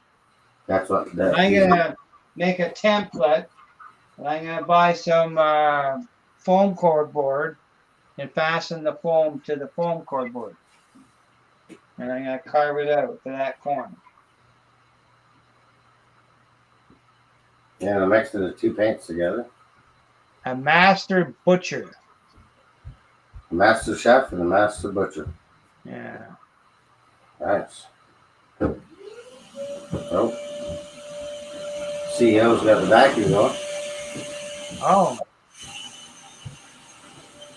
That's what. I'm gonna make a template, and I'm gonna buy some foam cord board and fasten the foam to the foam cord board, and I'm gonna carve it out to that corner. Yeah, I'm mixing the two paints together. A master butcher. A master chef and a master butcher. Yeah. Nice. Oh. CEO's got the vacuum going. Oh.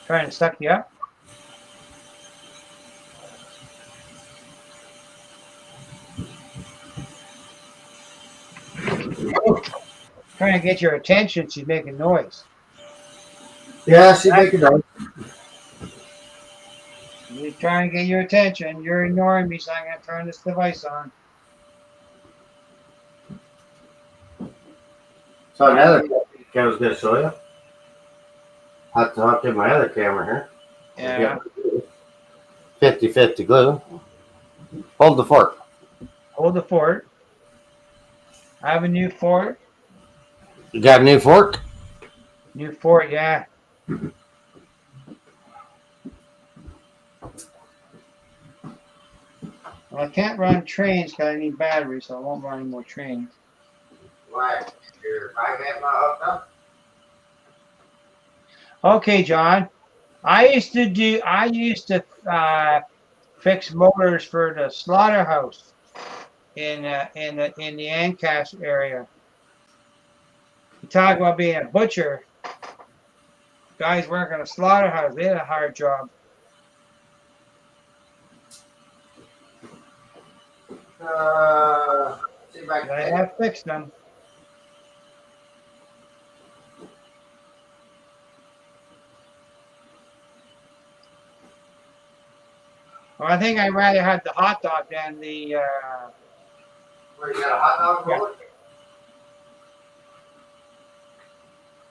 Trying to suck you up? Trying to get your attention, she's making noise. Yeah, she's making noise. She's trying to get your attention. You're ignoring me, so I'm going to turn this device on. So another thing I was going to show you. I have to hook in my other camera here. Yeah. 50-50 glue. Hold the fork. Hold the fort. I have a new fort. You got a new fork? New fort, yeah. Well, I can't run trains because I need batteries, so I won't run any more trains. Why? Your iPad not hooked up? Okay, John. I used to fix motors for the slaughterhouse in the Ancash area. You talk about being a butcher. Guys working a slaughterhouse, they had a hard job. See if I can. I have fixed them. Well, I think I'd rather have the hot dog than the. Where you got a hot dog roller?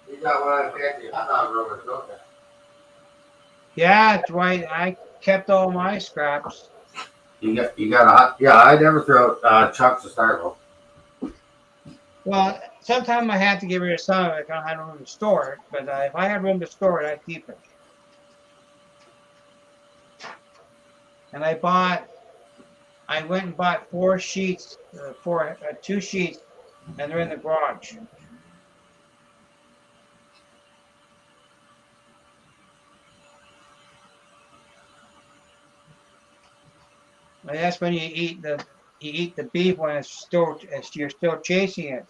You got one of the fancy hot dog rollers, don't you? Yeah, Dwight. I kept all my scraps. You got a hot. Yeah, I never throw chunks of styrofoam. Well, sometimes I have to get rid of some of it. I don't have room to store it. But if I had room to store it, I'd keep it. And I went and bought 4 sheets, 2 sheets, and they're in the garage. And that's when you eat the beef when you're still chasing it.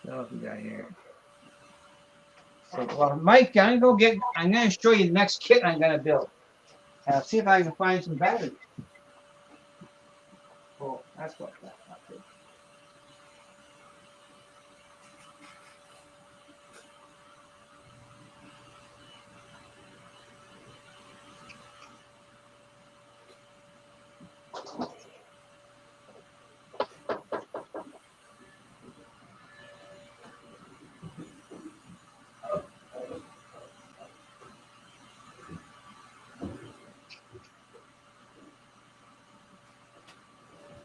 What else we got here? So, well, Mike, I'm gonna show you the next kit I'm gonna build. See if I can find some batteries. Oh, that's what that's not good.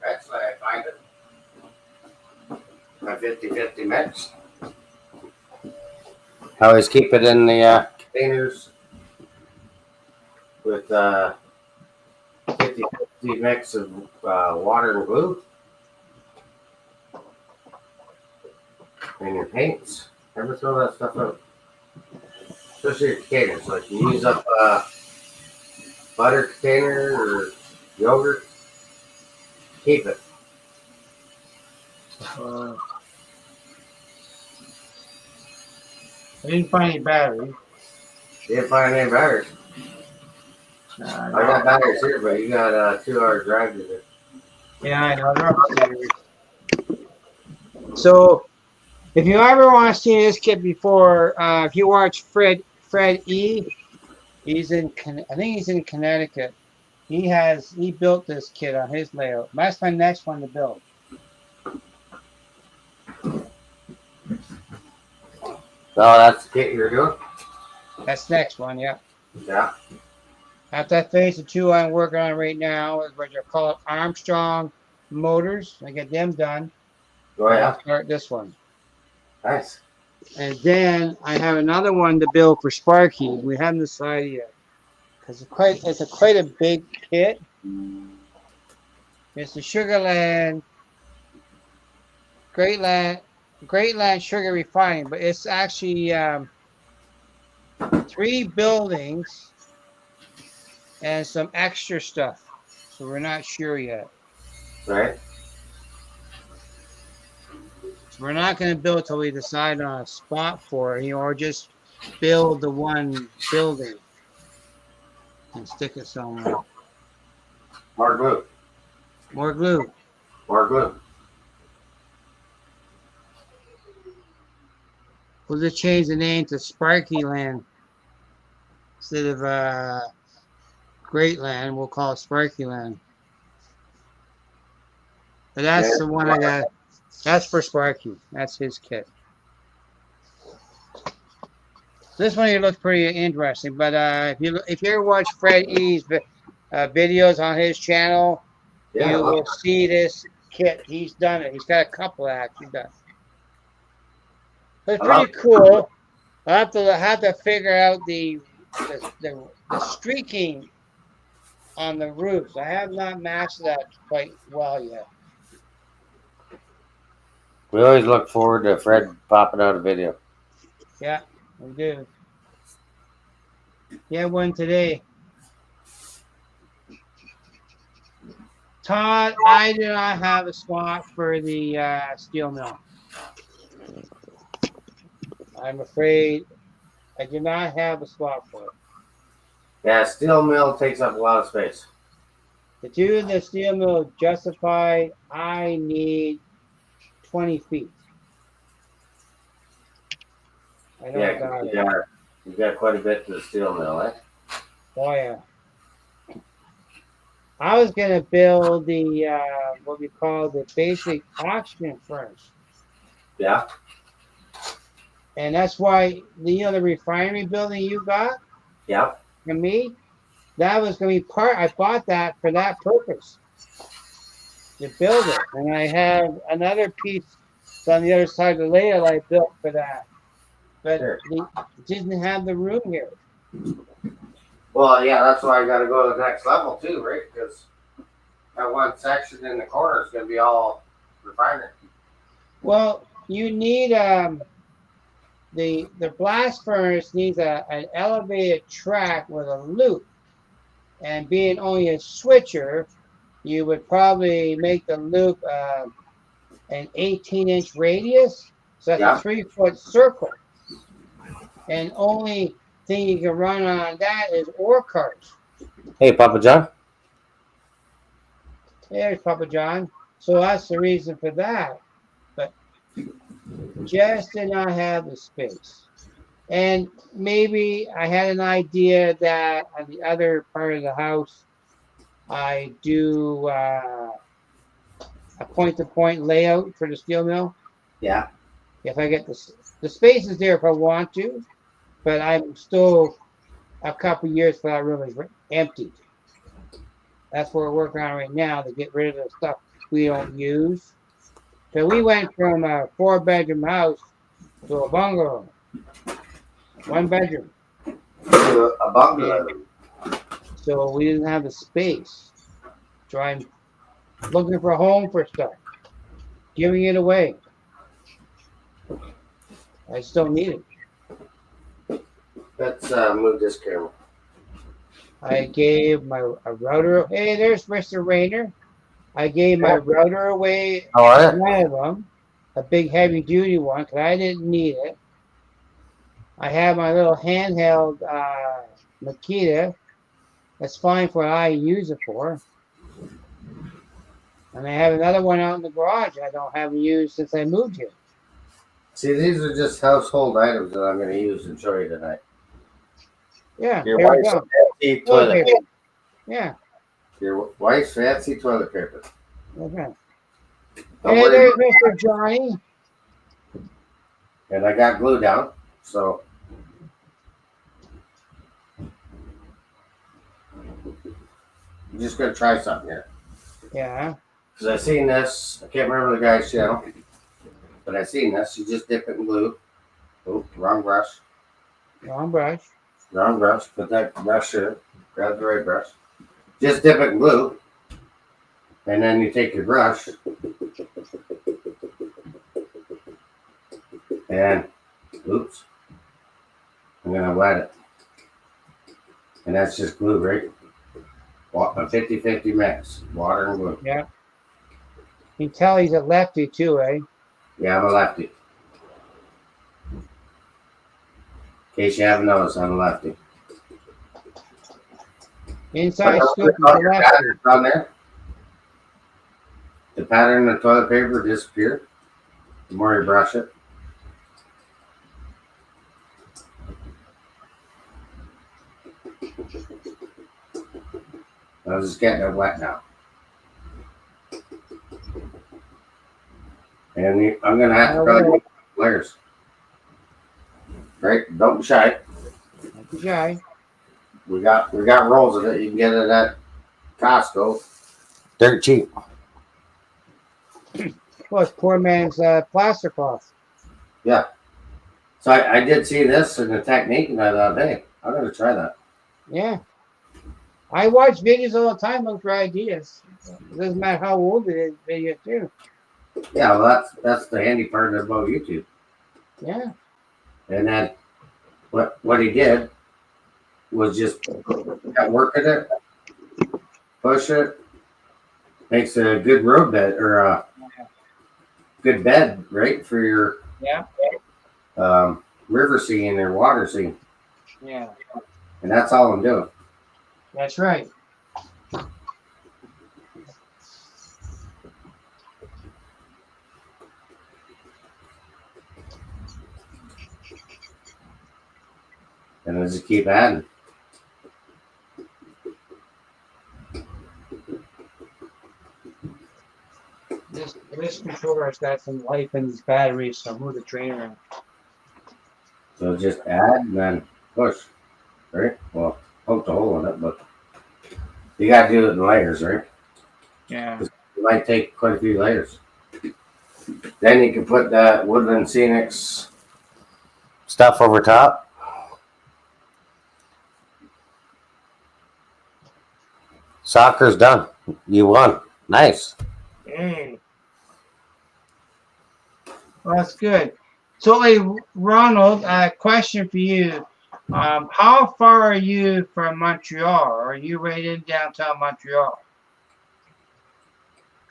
That's why I find it. My 50-50 mix. I always keep it in the containers with 50-50 mix of water and glue. And your paints. Never throw that stuff out. Especially your containers. Like you use up butter container or yogurt, keep it. I didn't find any batteries. You didn't find any batteries. I got batteries here, but you got a 2-hour drive to do. Yeah, I know. They're upstairs. So, if you ever want to see this kit before, if you watch Fred E, he's in. I think he's in Connecticut. He built this kit on his layout. That's my next one to build. So that's the kit you're doing? That's the next one, yeah. Yeah. After I finish the two I'm working on right now, is what they're called Armstrong motors. I get them done. Go ahead. I'll start this one. Nice. And then I have another one to build for Sparky. We haven't decided yet. Because it's quite a big kit. It's the Sugarland, Greatland Sugar Refining, but it's actually 3 buildings and some extra stuff. So we're not sure yet. Right. So we're not going to build till we decide on a spot for it, or just build the one building and stick it somewhere. More glue. More glue. More glue. We'll just change the name to Sparky Land instead of Great Land. We'll call it Sparky Land. But that's the one I got. That's for Sparky. That's his kit. This one here looks pretty interesting. But if you ever watch Fred E's videos on his channel, you will see this kit. He's done it. He's got a couple actually done. But it's pretty cool. I have to figure out the streaking on the roofs. I have not mastered that quite well yet. We always look forward to Fred popping out a video. Yeah, we do. Yeah, one today. Todd, I do not have a spot for the steel mill. I'm afraid I do not have a spot for it. Yeah, steel mill takes up a lot of space. To do the steel mill justified, I need 20 feet. I don't got it. You got quite a bit to the steel mill, eh? Oh yeah. I was gonna build the what we call the basic oxygen furnace. Yeah. And that's why the refinery building you got. Yep. For me, that was gonna be part. I bought that for that purpose. To build it, and I have another piece on the other side of the layout I built for that, but it didn't have the room here. Well, yeah, that's why I got to go to the next level too, right? Because that one section in the corner is going to be all refinery. Well, you need the blast furnace needs an elevated track with a loop, and being only a switcher, you would probably make the loop an 18-inch radius, So that's Yeah. a 3-foot circle. And only thing you can run on that is ore cars. Hey, Papa John. There's Papa John. So that's the reason for that. But just did not have the space. And maybe I had an idea that on the other part of the house, I do a point-to-point layout for the steel mill. Yeah. If I get the space is there if I want to, but I'm still a couple years for that room is empty. That's what we're working on right now to get rid of the stuff we don't use. So we went from a 4-bedroom house to a bungalow, 1 bedroom. A bungalow. So we didn't have the space. So I'm looking for a home for stuff, giving it away. I still need it. Let's move this camera. I gave a router. Hey, there's Mr. Rayner. I gave my router away. All right. One of them, a big heavy duty one, because I didn't need it. I have my little handheld Makita. That's fine for what I use it for. And I have another one out in the garage I don't have used since I moved here. See, these are just household items that I'm going to use and show you tonight. Yeah, Your there we wife's go. fancy toilet paper. Yeah. Your wife's fancy toilet paper. Okay. Don't Hey, worry there's about Mr. Johnny. And I got glue down, so I'm just gonna try something here. Yeah. Because I seen this, I can't remember the guy's channel, but I seen this. You just dip it in glue. Oh, wrong brush. Long brush. Wrong brush. Put that brush here. Grab the right brush. Just dip it in glue. And then you take your brush and oops. I'm gonna wet it. And that's just glue, right? A 50-50 mix. Water and glue. Yeah. You can tell he's a lefty too, eh? Yeah, I'm a lefty. In case you haven't noticed, I'm a lefty. Inside But scoop is all a your lefty. patterns on there. The pattern of the toilet paper disappears. The more you brush it. I'm just getting it wet now. And I'm going to have to probably put layers. Right? Don't be shy. Don't be shy. We got rolls of it. You can get it at Costco. Dirt cheap. Well, it's poor man's plaster cloth. Yeah. So I did see this in the technique, and I thought, hey, I'm going to try that. Yeah. I watch videos all the time, look for ideas. It doesn't matter how old it is, video too. Yeah, well, that's the handy part about YouTube. Yeah. And then what he did was just kept working it, push it, makes a good road bed or a good bed, right, for your river scene or water scene. Yeah. And that's all I'm doing. That's right. And I just keep adding. This controller's got some life in these batteries, so I'll move the train around. So just add and then push, right? Well, poke the hole in it, but you got to do it in layers, right? Yeah. It might take quite a few layers. Then you can put that Woodland Scenics stuff over top. Soccer's done. You won. Nice. Hey. Well, that's good. So, hey, Ronald, a question for you. How far are you from Montreal? Are you right in downtown Montreal?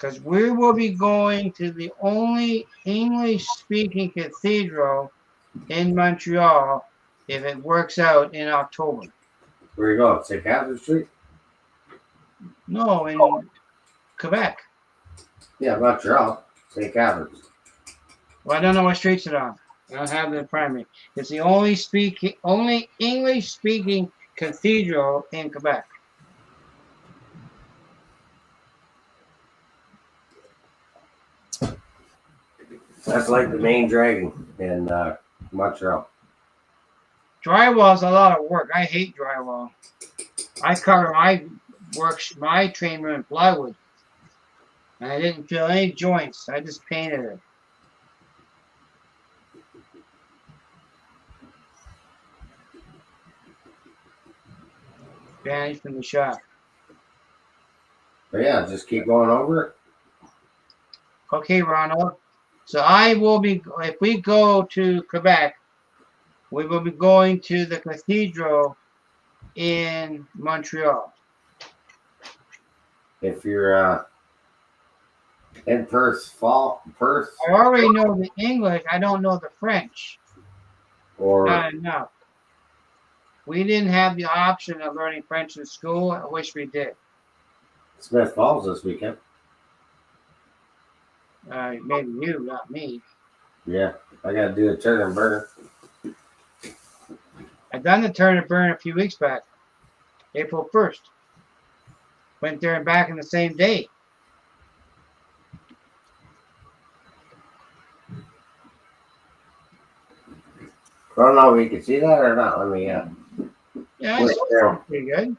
because we will be going to the only English-speaking cathedral in Montreal if it works out in October. Where you going? St. Catherine Street? No, in Quebec. Yeah, Montreal. St. Catherine's. Well, I don't know what streets it's on. I don't have it in front of me. It's the only English-speaking cathedral in Quebec. That's like the main dragon in Montreal. Drywall is a lot of work. I hate drywall. I cover my train room in plywood, and I didn't fill any joints. I just painted it. Banished from the shop. But yeah, just keep going over it. Okay, Ronald. So I will be, if we go to Quebec, we will be going to the cathedral in Montreal. If you're in Perth, I already know the English. I don't know the French. or Not enough. We didn't have the option of learning French in school. I wish we did. Smith Falls this weekend. Maybe you, not me. Yeah, I got to do a turn and burn. I done the turn and burn a few weeks back, April 1st. Went there and back in the same day. I don't know if you can see that or not. Let me. Yeah, it's pretty good.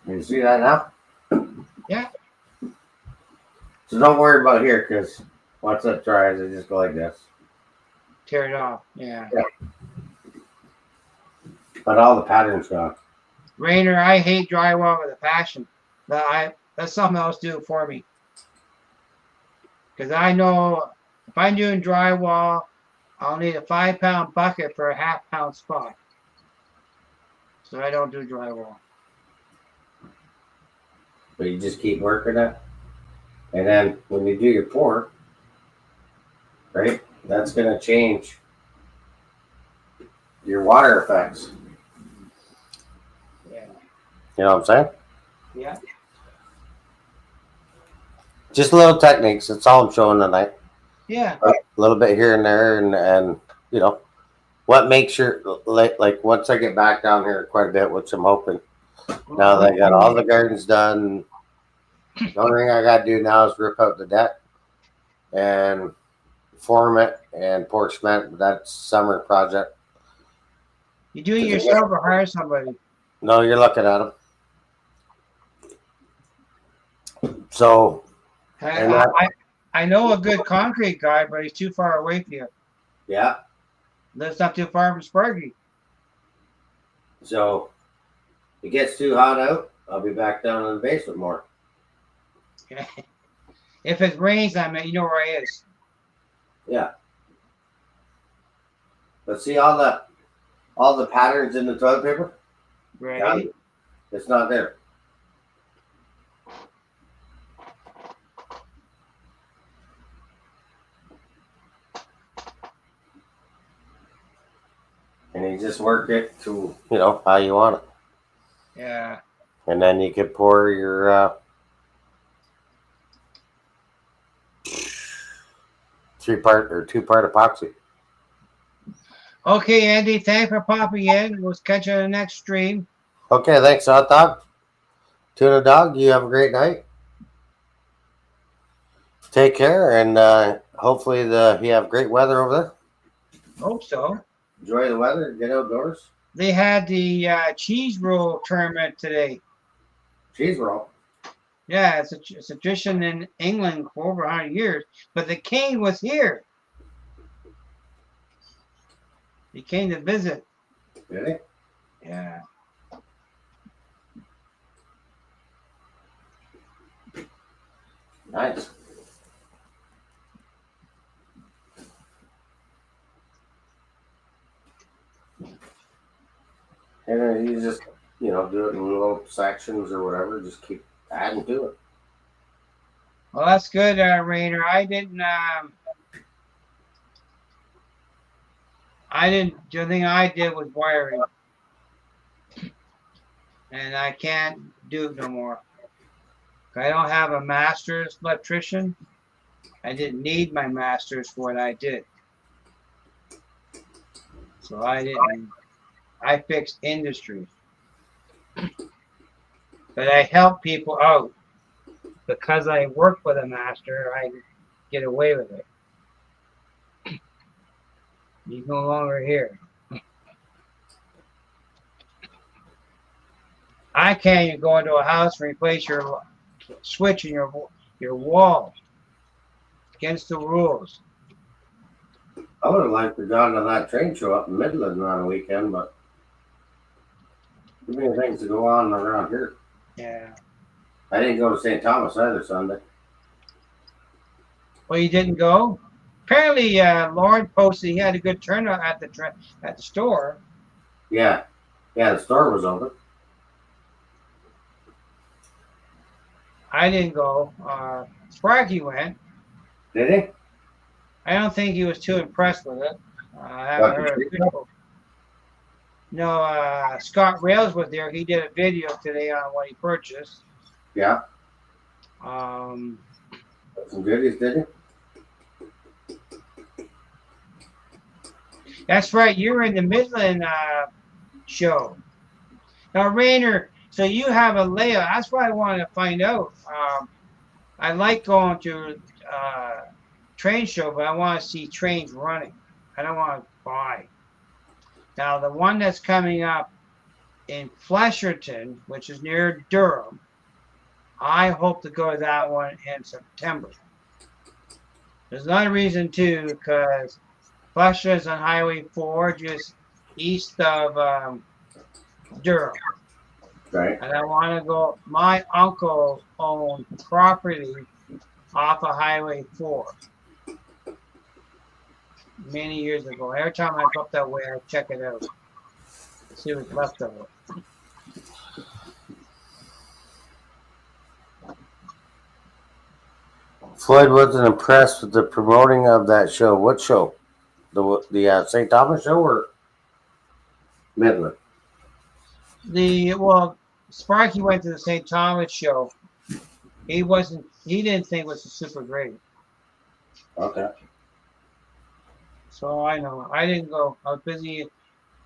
Can you see that now? Yeah. So don't worry about here, because once that dries, it just go like this. Tear it off. Yeah. But all the pattern's gone. Rainer, I hate drywall with a passion. Let someone else do it for me. Because I know if I'm doing drywall, I'll need a 5-pound bucket for a half-pound spot. So I don't do drywall. But you just keep working it. And then when you do your pour, right, that's going to change your water effects. Yeah. You know what I'm saying? Yeah. Just little techniques. That's all I'm showing tonight. Yeah. A little bit here and there, and you know, what makes your like once I get back down here quite a bit, which I'm hoping. Now that I got all the gardens done, the only thing I got to do now is rip out the deck and form it and pour cement. That's summer project. You do it yourself or hire somebody? No, you're looking at them. So, I know a good concrete guy, but he's too far away from you. yeah. Lives not too far from Sparky. So, if it gets too hot out, I'll be back down in the basement more. Okay. If it rains, you know where he is. Yeah. But see all the patterns in the toilet paper? Right. Yeah, it's not there. And you just work it to, how you want it. Yeah. And then you can pour your two-part epoxy. Okay, Andy, thanks for popping in. We'll catch you on the next stream. Okay, thanks, Hot Dog. Tuna Dog, you have a great night. Take care, and hopefully you have great weather over there. Hope so. Enjoy the weather. Get outdoors. They had the cheese roll tournament today. Cheese roll. Yeah, it's a tradition in England for over 100 years. But the king was here. He came to visit. Really? Yeah. Nice. And you just do it in little sections or whatever. Just keep adding to it. Well, that's good, Rainer. The thing I did was wiring, and I can't do it no more. I don't have a master's electrician. I didn't need my master's for what I did. So I didn't. I fixed industries. But I help people out. Because I work with a master, I get away with it. He's no longer here. I can't even go into a house and replace your switch in your wall. Against the rules. I would have liked to gone to that train show up in Midland on a weekend, but too many things to go on around here. Yeah. I didn't go to St. Thomas either Sunday. Well, you didn't go? Apparently, Lauren posted he had a good turnout at the store. Yeah, the store was open. I didn't go. Sparky went. Did he? I don't think he was too impressed with it. I haven't heard it. No, Scott Rails was there. He did a video today on what he purchased. Yeah. Some goodies, did he? That's right. You're in the Midland show. Now, Rainer, so you have a layout. That's what I wanted to find out. I like going to train show, but I want to see trains running. I don't want to buy. Now, the one that's coming up in Flesherton, which is near Durham, I hope to go to that one in September. There's another reason, too, because Flesherton is on Highway 4, just east of Durham. Right. And I want to go. My uncle owned property off of Highway 4 many years ago. Every time I go up that way, I check it out. See what's left of it. Floyd wasn't impressed with the promoting of that show. What show? The St. Thomas show or Midland? Sparky went to the St. Thomas show. He didn't think it was super great. Okay. So I know. I didn't go. I was busy.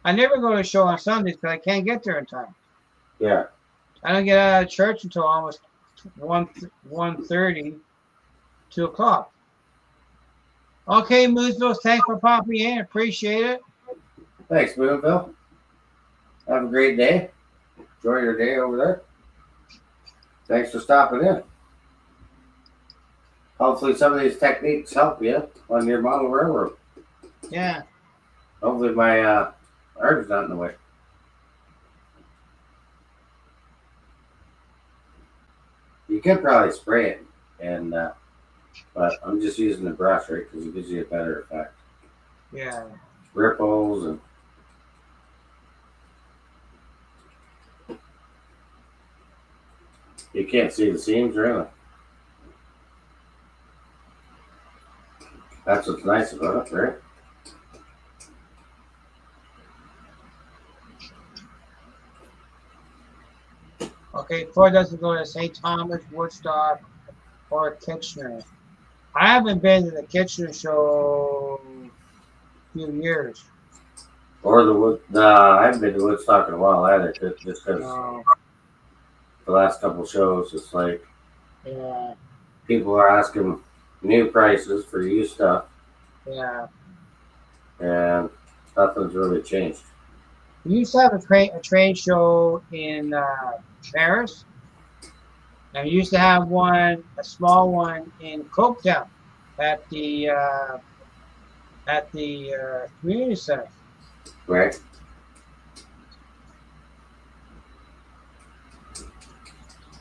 I never go to a show on Sundays because I can't get there in time. Yeah. I don't get out of church until almost 1:30, 2 o'clock. Okay, Mooseville, thanks for popping in. Appreciate it. Thanks, Mooseville. Have a great day. Enjoy your day over there. Thanks for stopping in. Hopefully some of these techniques help you on your model railroad. Yeah. Hopefully my arm's not in the way. You could probably spray it, but I'm just using the brush, right, because it gives you a better effect. Yeah. Ripples and you can't see the seams, really. That's what's nice about it, right? Okay, Ford doesn't go to St. Thomas, Woodstock, or Kitchener. I haven't been to the Kitchener show in a few years. Or I haven't been to Woodstock in a while either, just because the last couple shows, it's like people are asking new prices for used stuff. Yeah. And nothing's really changed. We used to have a train show in Paris. And we used to have a small one in Coketown at the community center. Right.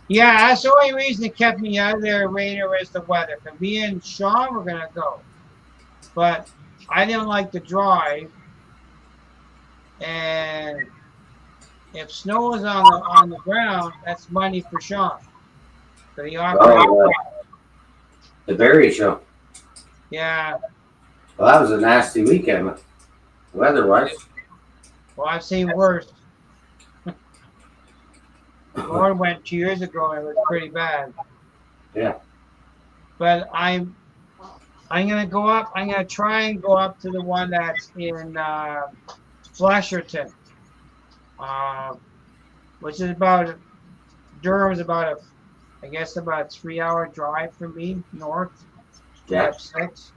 Yeah, that's the only reason it kept me out of there, Rainer, is the weather. Because me and Sean were going to go. But I didn't like to drive. And if snow is on the ground, that's money for Sean. So he operates. Oh, the berry show. Yeah. Well, that was a nasty weekend, weather-wise. Well, I've seen worse. Lauren went 2 years ago and it was pretty bad. Yeah. But I'm gonna go up. I'm gonna try and go up to the one that's in Flasherton, which is about Durham's about I guess about a 3-hour drive from me north. Stay up 6.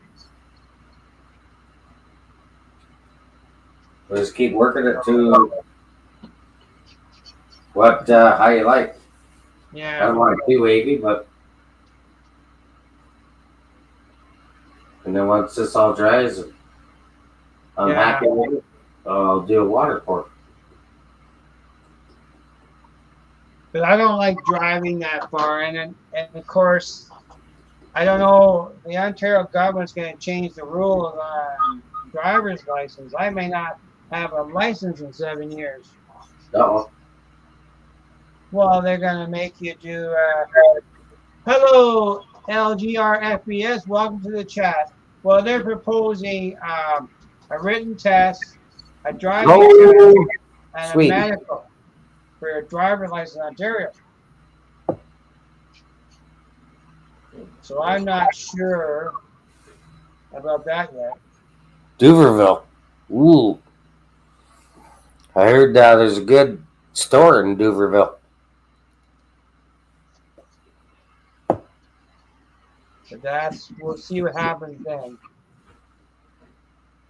We'll just keep working it to what how you like. I Yeah. don't want it too wavy, but and then once this all dries, I'm Yeah. happy with it. I'll do a water pour. But I don't like driving that far, and of course, I don't know. The Ontario government's going to change the rules on driver's license. I may not have a license in 7 years. Uh-oh. Well, they're going to make you do. Hello, LGRFBS. Welcome to the chat. Well, they're proposing a written test, a driving test, and Sweet. a medical for your driver's license in Ontario. So I'm not sure about that yet. Duverville. Ooh. I heard there's a good store in Duverville. But we'll see what happens then.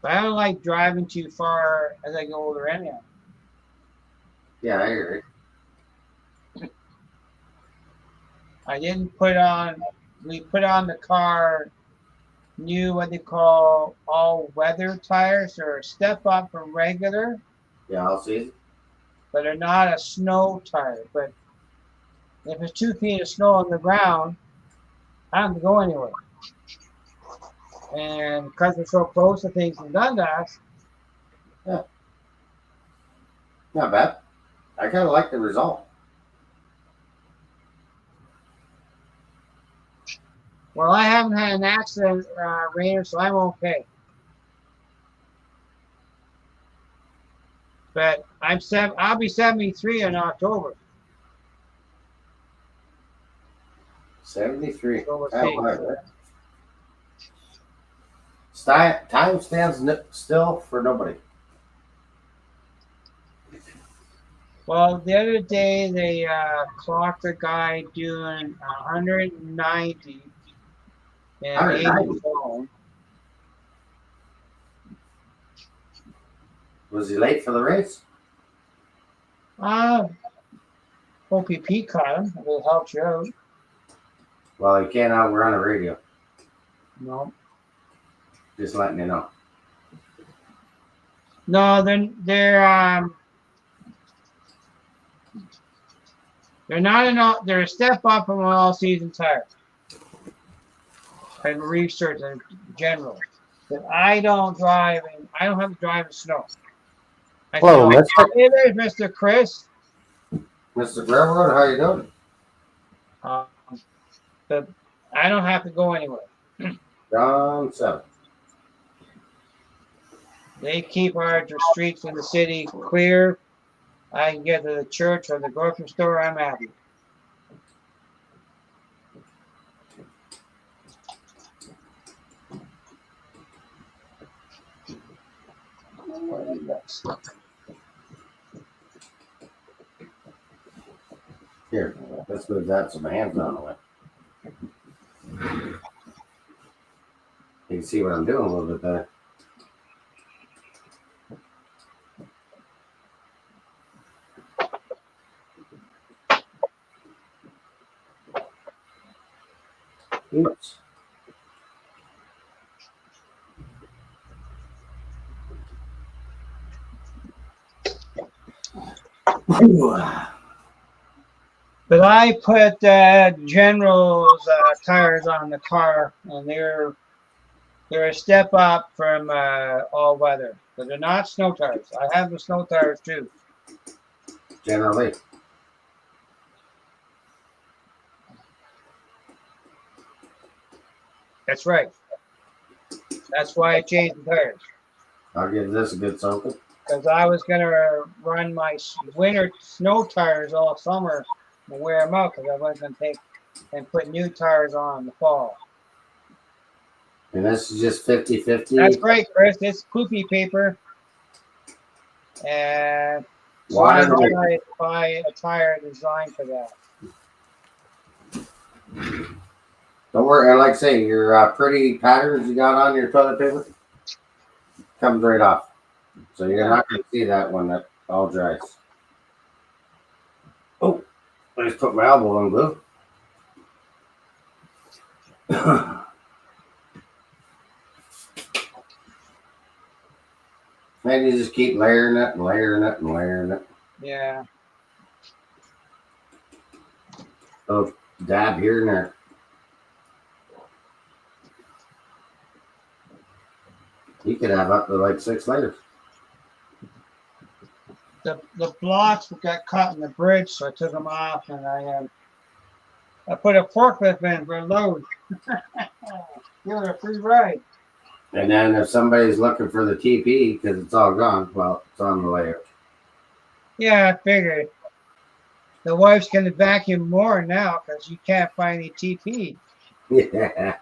But I don't like driving too far as I get older anyhow. Yeah, I hear it. I didn't we put on the car new what they call all-weather tires, or a step up from regular. Yeah, I'll see it. But they're not a snow tire. But if it's 2 feet of snow on the ground, I don't have to go anywhere. And because we're so close to things in Dundas, not bad. I kind of like the result. well, I haven't had an accident, Rainer, so I'm okay. But I'll be 73 in October. 73. So we'll see. Time stands still for nobody. Well, the other day they clocked a guy doing 190 in 80 zone. Was he late for the race? OPP caught him. It will help you out. Well, he can't outrun a radio. No. Just letting you know. No, they're not they're a step up from an all-season tire. And research in general. But I don't have to drive in snow. Hello, Mr. Hey, there's Mr. Chris. Mr. Railroad, how you doing? But I don't have to go anywhere. John 7. They keep our streets in the city clear. I can get to the church or the grocery store. I'm happy. Here, let's move that so my hand's on the way. You can see what I'm doing a little bit better. Oops. But I put General's tires on the car, and they're a step up from all weather. But they're not snow tires. I have the snow tires too. generally. That's right. That's why I changed the tires. I'll give this a good soaking. Because I was going to run my winter snow tires all summer and wear them out because I wasn't going to take and put new tires on in the fall. And this is just 50-50. That's right, Chris. It's poopy paper. And so I Water. decided to buy a tire designed for that. Don't worry. Like I say, your pretty patterns you got on your toilet paper comes right off. So you're not going to see that when that all dries. Oh, I just put my elbow on glue. And you just keep layering it and layering it and layering it. Yeah. Oh, dab here and there. You could have up to like 6 layers. The blocks got caught in the bridge, so I took them off and I put a forklift in for a load. Give it a free ride. And then if somebody's looking for the TP because it's all gone, well, it's on the layer. Yeah, I figured. The wife's going to vacuum more now because you can't find any TP. Yeah.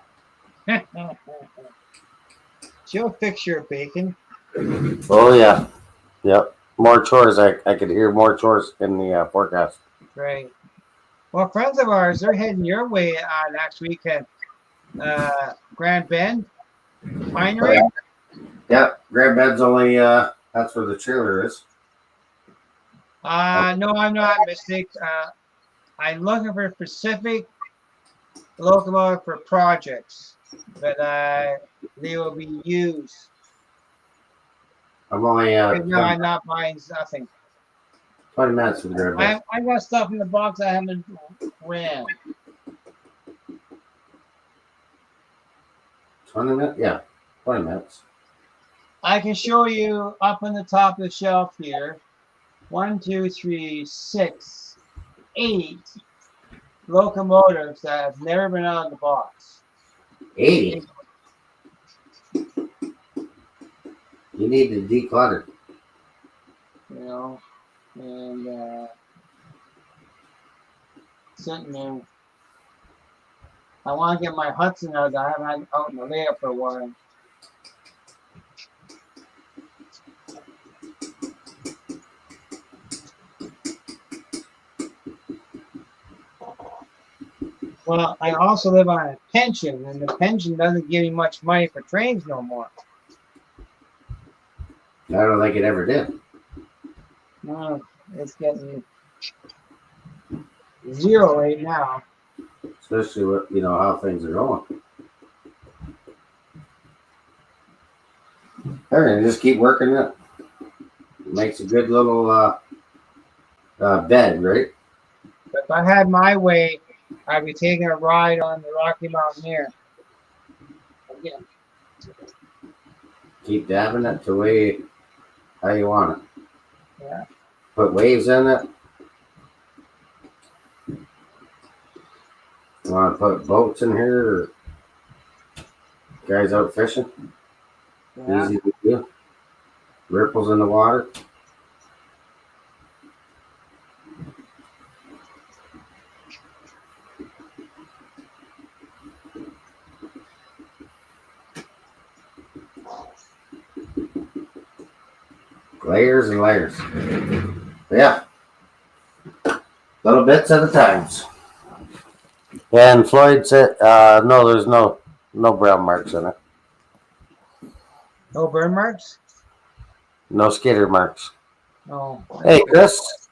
She'll fix your bacon. Oh, yeah. Yep. More chores. I could hear more chores in the forecast. Right. Well, friends of ours, they're heading your way next weekend. Grand Bend, Pinery. Oh, yep. Grand Bend's only, that's where the trailer is. No, I'm not, Mystic. I'm looking for specific locomotive for projects, but they will be used. I'm only No, I'm not buying nothing. 20 minutes from Grand Bend. I got stuff in the box I haven't ran. 20 minutes? Yeah, 20 minutes. I can show you up on the top of the shelf here. 1, 2, 3, 6, 8 locomotives that have never been out of the box. 80. You need to declutter. You know, and sitting there. I want to get my Hudson out. I haven't had out in the layout for a while. Well, I also live on a pension, and the pension doesn't give me much money for trains no more. I don't think it ever did. No, it's getting zero right now. Especially with, how things are going. All right, just keep working it. Makes a good little bed, right? But if I had my way, I'd be taking a ride on the Rocky Mountaineer. Again. Keep dabbing it the way how you want it. Yeah. Put waves in it. You want to put boats in here or guys out fishing? Yeah. Easy to do. Ripples in the water. Layers and layers. Yeah. Little bits at a time. And Floyd said, no, there's no brown marks in it. No burn marks? No skitter marks. No. Hey, Chris.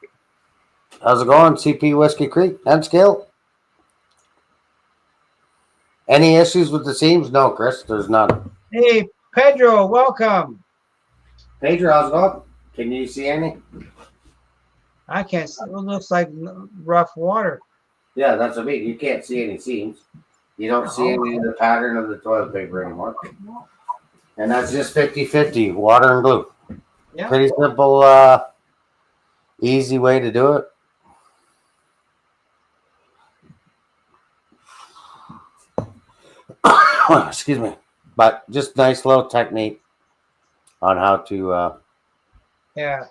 How's it going? CP Whiskey Creek and Scale? Any issues with the seams? No, Chris, there's none. Hey, Pedro, welcome. Pedro, how's it going? Can you see any? I can't see. It looks like rough water. Yeah, that's what I mean. You can't see any seams. You don't see any of the pattern of the toilet paper anymore. And that's just 50-50, water and glue. Yeah. Pretty simple easy way to do it. Excuse me. But just nice little technique on how to, Yeah.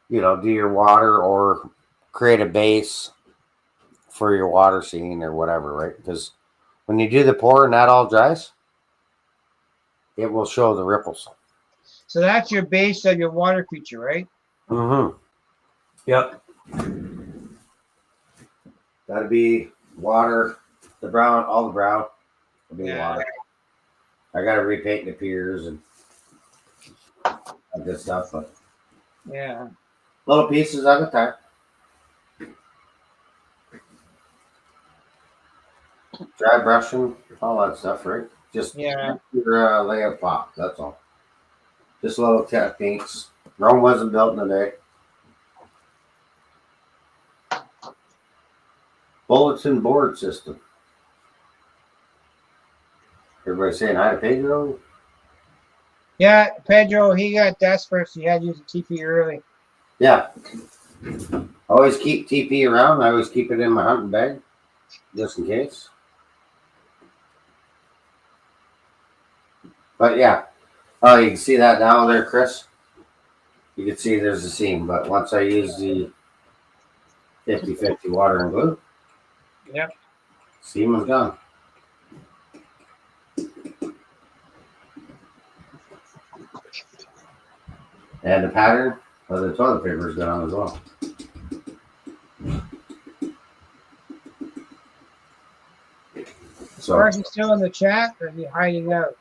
do your water or create a base for your water scene or whatever, right? Because when you do the pour and that all dries, it will show the ripples. So that's your base of your water feature, right? Mm-hmm. Yep. That'd be water, the brown, all the brown will be water. I gotta repaint the piers and good stuff, but Yeah. little pieces at a time. Dry brushing, all that stuff, right? Just your layout pop. That's all. Just little techniques. Rome wasn't built in a day. Bulletin board system. Everybody saying hi to Pedro. Yeah, Pedro, he got desperate, so he had to use a TP early. Yeah. Always keep TP around. I always keep it in my hunting bag, just in case. But yeah. Oh, you can see that down there, Chris. You can see there's a seam, but once I use the 50-50 water and glue, yep, seam is gone. And the pattern of the toilet paper is gone as well. So, is he still in the chat, or is he hiding out?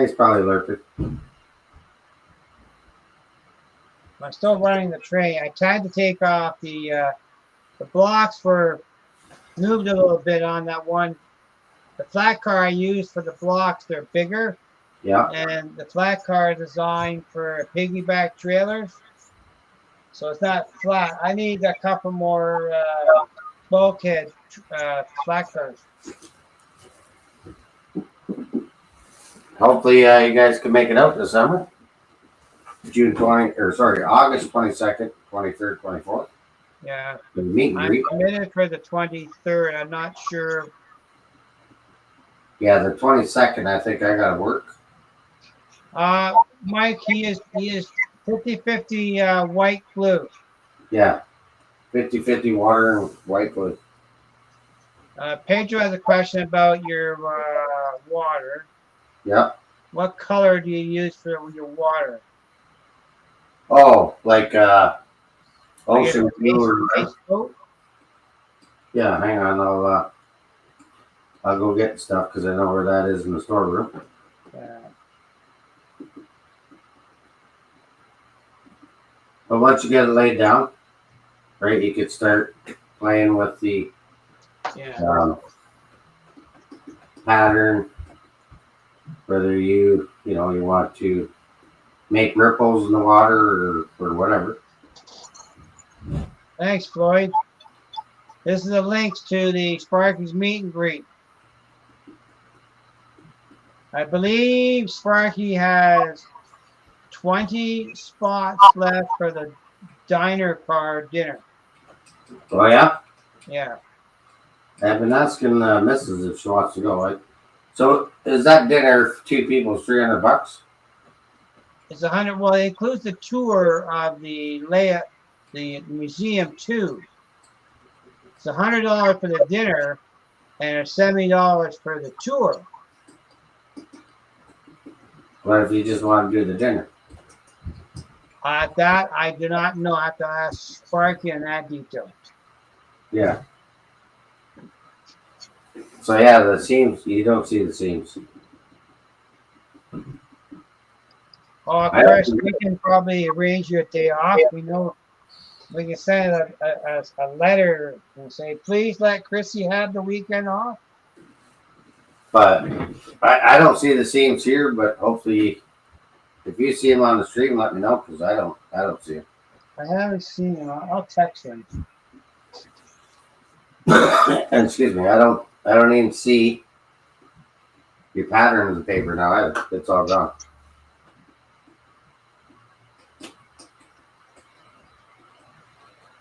He's probably lurking. I'm still running the train. I tried to take off the blocks were moved a little bit on that one. The flat car I used for the blocks, they're bigger. Yeah. And the flat car is designed for piggyback trailers. So it's not flat. I need a couple more bulkhead flat cars. Hopefully you guys can make it out this summer. August 22nd, 23rd, 24th. Yeah. I'm committed for the 23rd. I'm not sure. Yeah, the 22nd, I think I gotta work. Mike, he is 50-50 white glue. Yeah. 50-50 water and white glue. Pedro has a question about your water. Yeah. What color do you use for your water? Oh, like ocean blue. Yeah, hang on. I'll go get stuff because I know where that is in the storeroom. Yeah. But once you get it laid down, right, you could start playing with the pattern. Whether you want to make ripples in the water or whatever. Thanks, Floyd. This is the links to the Sparky's meet and greet. I believe Sparky has 20 spots left for the diner car dinner. Oh, yeah? Yeah. I've been asking Mrs. if she wants to go. Right? So is that dinner for two people $300? It's 100. Well, it includes the tour of the museum too. It's $100 for the dinner and $70 for the tour. What if you just want to do the dinner? That I do not know. I have to ask Sparky on that detail. Yeah. So yeah, the seams, you don't see the seams. Oh, Chris, we can probably arrange you a day off. We know we can send a letter and say, please let Chrissy have the weekend off. But I don't see the seams here, but hopefully if you see them on the stream, let me know because I don't see them. I haven't seen them. I'll text him. And excuse me, I don't even see your pattern of the paper now either. It's all gone.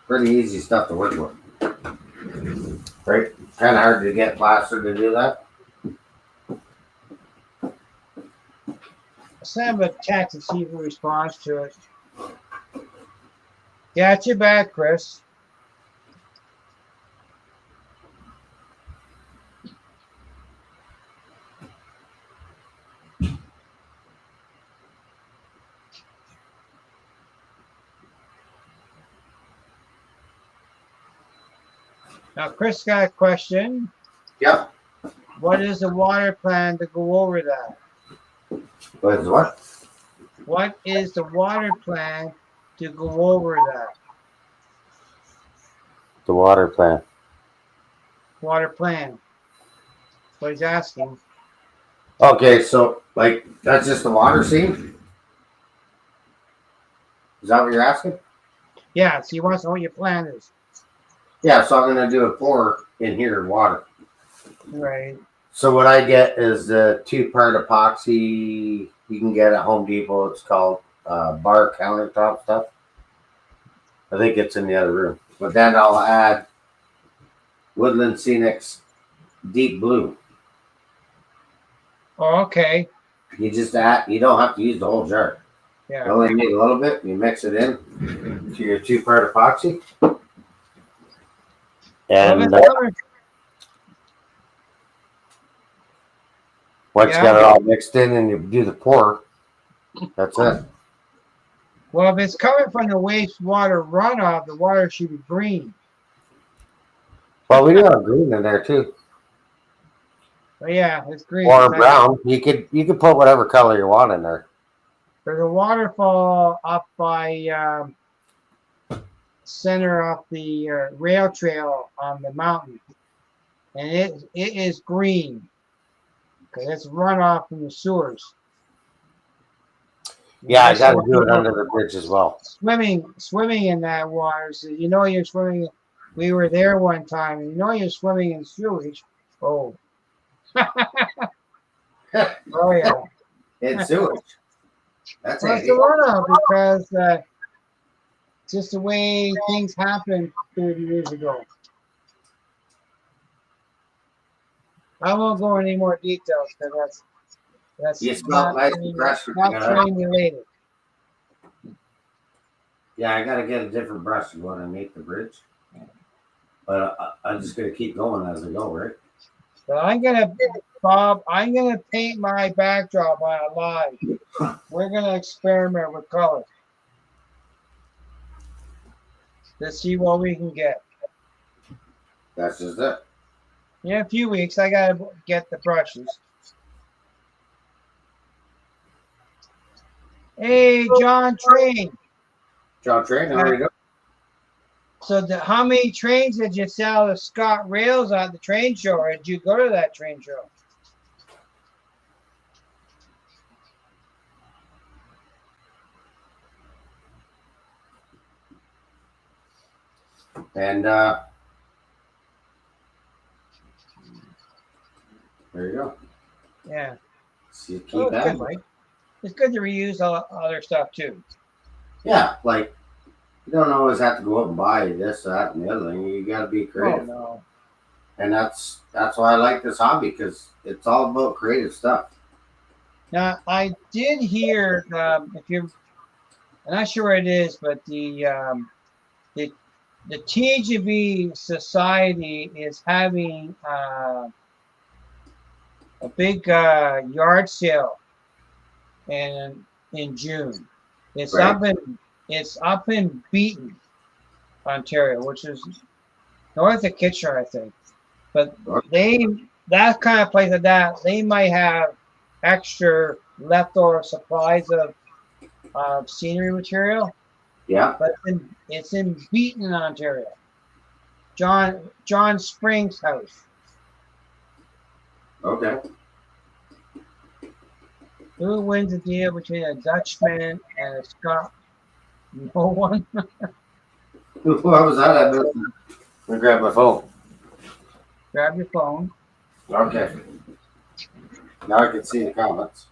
pretty easy stuff to work with. Right? Kind of hard to get plaster to do that. Send him a text and see if he responds to it. Got your back, Chris. Now, Chris got a question. Yep. What is the water plan to go over that? What is what? What is the water plan to go over that? The water plan. Water plan. What he's asking. Okay, so like that's just the water scene? Is that what you're asking? Yeah, so he wants to know what your plan is. Yeah, so I'm gonna do a pour in here, water. Right. So what I get is the 2-part epoxy you can get at Home Depot. It's called bar countertop stuff. I think it's in the other room. But then I'll add Woodland Scenics Deep Blue. Oh, okay. You just add. You don't have to use the whole jar. Yeah. You only need a little bit. You mix it in to your 2-part epoxy. And once you got it all mixed in and you do the pour, that's it. Well, if it's coming from the wastewater runoff, the water should be green. Well, we do have green in there too. But yeah, it's green. Or brown. You could put whatever color you want in there. There's a waterfall up by center of the rail trail on the mountain, and it is green because it's runoff from the sewers. Yeah, I got to do it under the bridge as well. Swimming in that water. So you know you're swimming. We were there one time, and you know you're swimming in sewage. Oh. Oh yeah. It's sewage. That's well, it's the runoff because just the way things happened 30 years ago. I won't go into any more details because that's not train related. Yeah, I got to get a different brush to go underneath the bridge. But I'm just going to keep going as I go, right? So I'm gonna paint my backdrop on a line. We're gonna experiment with color. Let's see what we can get. That's just it. In a few weeks, I gotta get the brushes. Hey, John Train. John Train, how are you doing? So how many trains did you sell to Scott Rails at the train show, or did you go to that train show? And there you go. Yeah. So you keep that. Good, Mike. It's good to reuse other stuff too. Yeah, like you don't always have to go up and buy this, that, and the other thing. You got to be creative. Oh, no. And that's why I like this hobby, because it's all about creative stuff. Now, I did hear, I'm not sure what it is, but the TGV Society is having a big yard sale in June. It's right. up in Beaton, Ontario, which is north of Kitchener, I think. But that kind of place like that, they might have extra leftover supplies of scenery material. Yeah. But it's in Beaton, Ontario. John Springs' house. Okay. Who wins the deal between a Dutchman and a Scot? No one. What was that? I'm gonna grab my phone. Grab your phone. Okay. Now I can see the comments.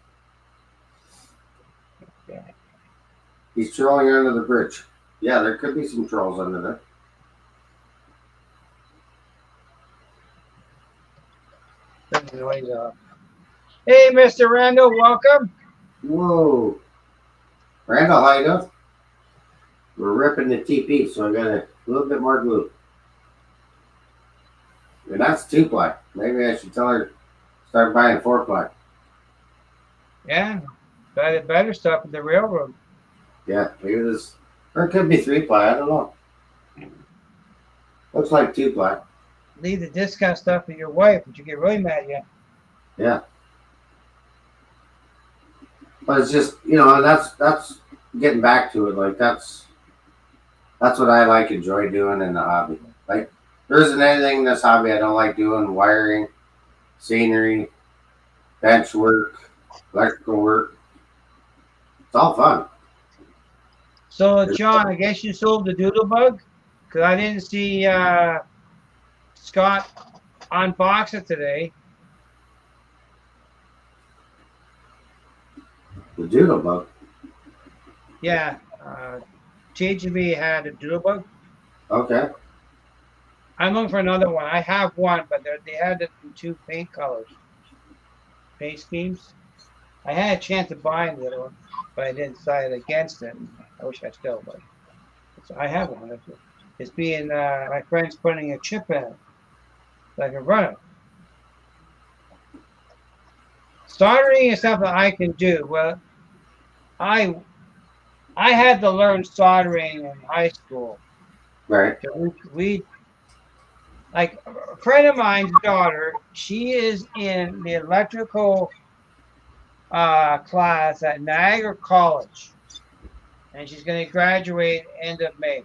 Okay. He's trolling under the bridge. Yeah, there could be some trolls under there. the noise off. Hey, Mr. Randall, welcome. Whoa. Randall, how you doing? We're ripping the TP, so I got a little bit more glue. And that's 2-ply. Maybe I should tell her start buying 4-ply. Yeah, better stuff at the railroad. Yeah, maybe this, or it could be 3-ply. I don't know. Looks like 2-ply. Leave the discount stuff with your wife, but you get really mad at you. Yeah. But it's just, you know, that's getting back to it. Like that's what I enjoy doing in the hobby. Like there isn't anything in this hobby I don't like doing. Wiring, scenery, bench work, electrical work. It's all fun. So, John, I guess you sold the Doodlebug? Because I didn't see Scott unbox it today. The Doodlebug. Yeah. THB had a Doodlebug. Okay. I'm looking for another one. I have one, but they had it in 2 paint colors. Paint schemes. I had a chance to buy the other one, but I didn't decide against it. I wish I still, but so I have one. It's being my friend's putting a chip in it, so I can run it. Soldering is something I can do. Well, I had to learn soldering in high school. Right. We like a friend of mine's daughter. She is in the electrical class at Niagara College, and she's going to graduate end of May.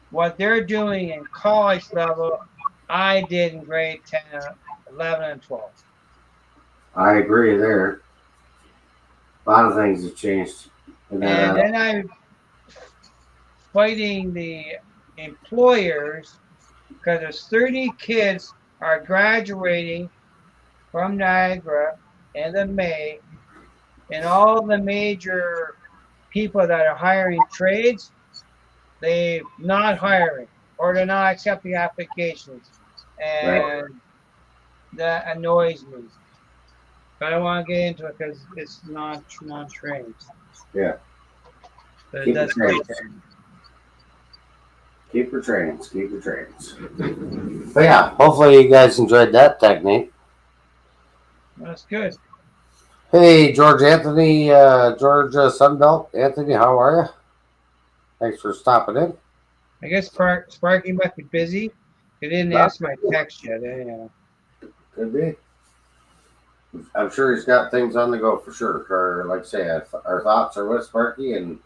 What they're doing in college level, I did in grade 10, 11, and 12. I agree there. A lot of things have changed. And then I'm fighting the employers because there's 30 kids are graduating from Niagara end of May, and all the major people that are hiring trades, they're not hiring or they're not accepting applications, and Right. that annoys me. But I don't want to get into it because it's not trained. Yeah. But Keep that's it great. trained. Keep your trainings. But yeah, hopefully you guys enjoyed that technique. That's good. Hey, George Anthony, George Sunbelt. Anthony, how are you? Thanks for stopping in. I guess Sparky must be busy. He didn't answer my text yet. Anyhow. Could be. I'm sure he's got things on the go for sure. Or like I say, our thoughts are with Sparky, and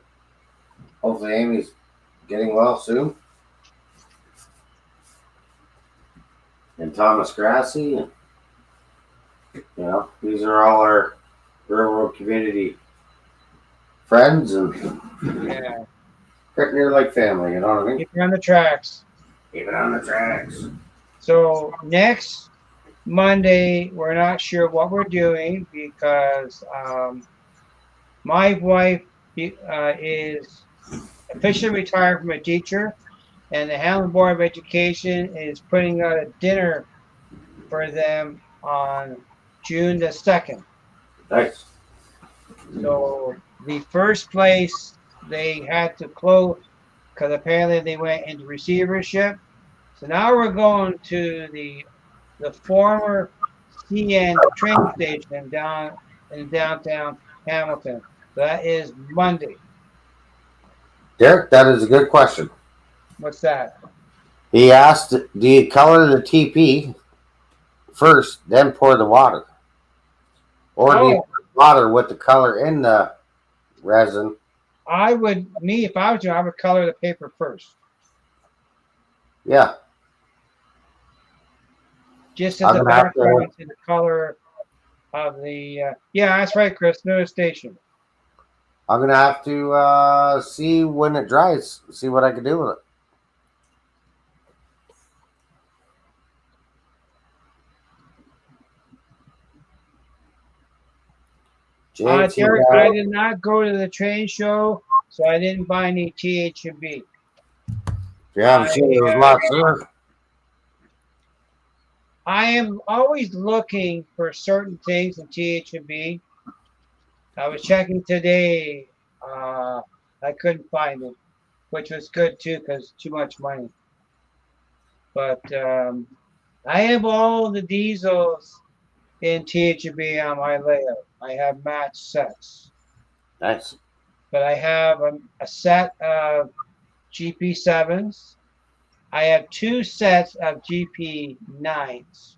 hopefully Amy's getting well soon. And Thomas Grassi, and you know, these are all our railroad community friends, and Yeah. pretty near like family. You know what I mean? Keep it on the tracks. Keep it on the tracks. So next Monday, we're not sure what we're doing because my wife is officially retired from a teacher, and the Hamlin Board of Education is putting out a dinner for them on June the 2nd. Nice. So the first place they had to close because apparently they went into receivership. So now we're going to the former CN train station down in downtown Hamilton. That is Monday. Derek, that is a good question. What's that? He asked, do you color the TP first, then pour the water? Or do you pour water with the color in the resin? If I was you, I would color the paper first. Yeah. Just as a background to the color of the, yeah, that's right, Chris, no station. I'm going to have to see when it dries, see what I can do with it. Derek, I did not go to the train show, so I didn't buy any THB. Yeah, I'm sure there's lots there. I am always looking for certain things in THB. I was checking today. I couldn't find it, which was good too because too much money. But I have all the diesels in THB on my layout. I have match sets, Nice. but I have a set of GP7s. I have 2 sets of GP9s.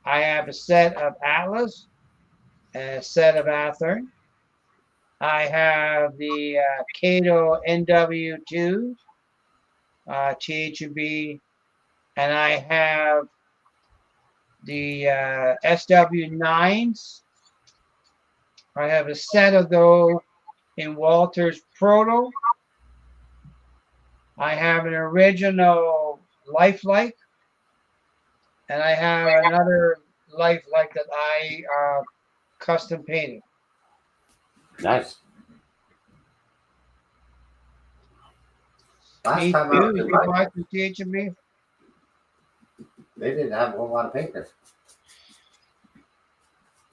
I have a set of Atlas and a set of Athearn. I have the Kato NW2 THB, and I have the SW9s. I have a set of those in Walters Proto. I have an original Lifelike, and I have another Lifelike that I custom painted. Nice. Last Me time I too. was You in can Mike, watch the THB. they didn't have a whole lot of painters.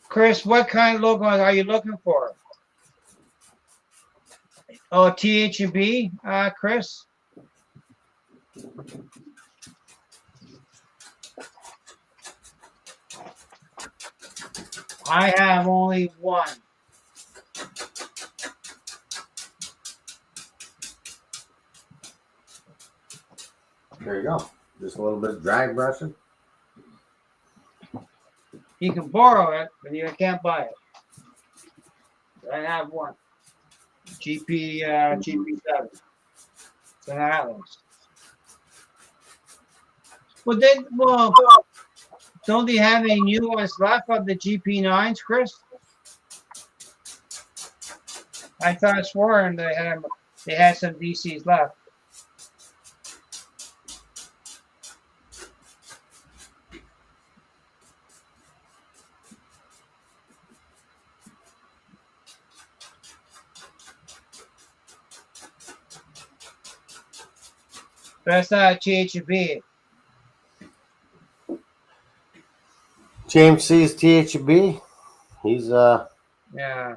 Chris, what kind of logo are you looking for? Oh, THB, Chris? I have only one. There you go. Just a little bit of dry brushing. You can borrow it, but you can't buy it. I have one. GP7. It's an Atlas. Well, don't they have any new ones left of the GP9s, Chris? I thought I swore they had some DCs left. But that's not a THB. James sees THB. He's Yeah.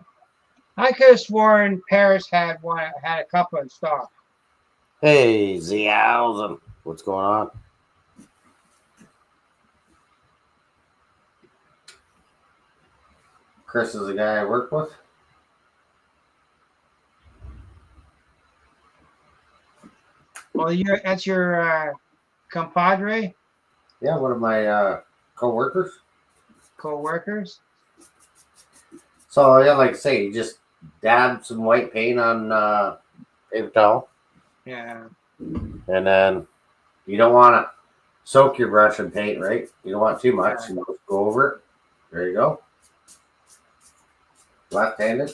I could have sworn Paris had a couple in stock. hey Zhao, what's going on? Chris is the guy I work with. Well, that's your compadre, Yeah, one of my co-workers. co-workers. So yeah, like I say, you just dab some white paint on paper towel, Yeah. and then you don't want to soak your brush in paint, right? You don't want too much. Yeah. You just go over it. There you go. Left-handed.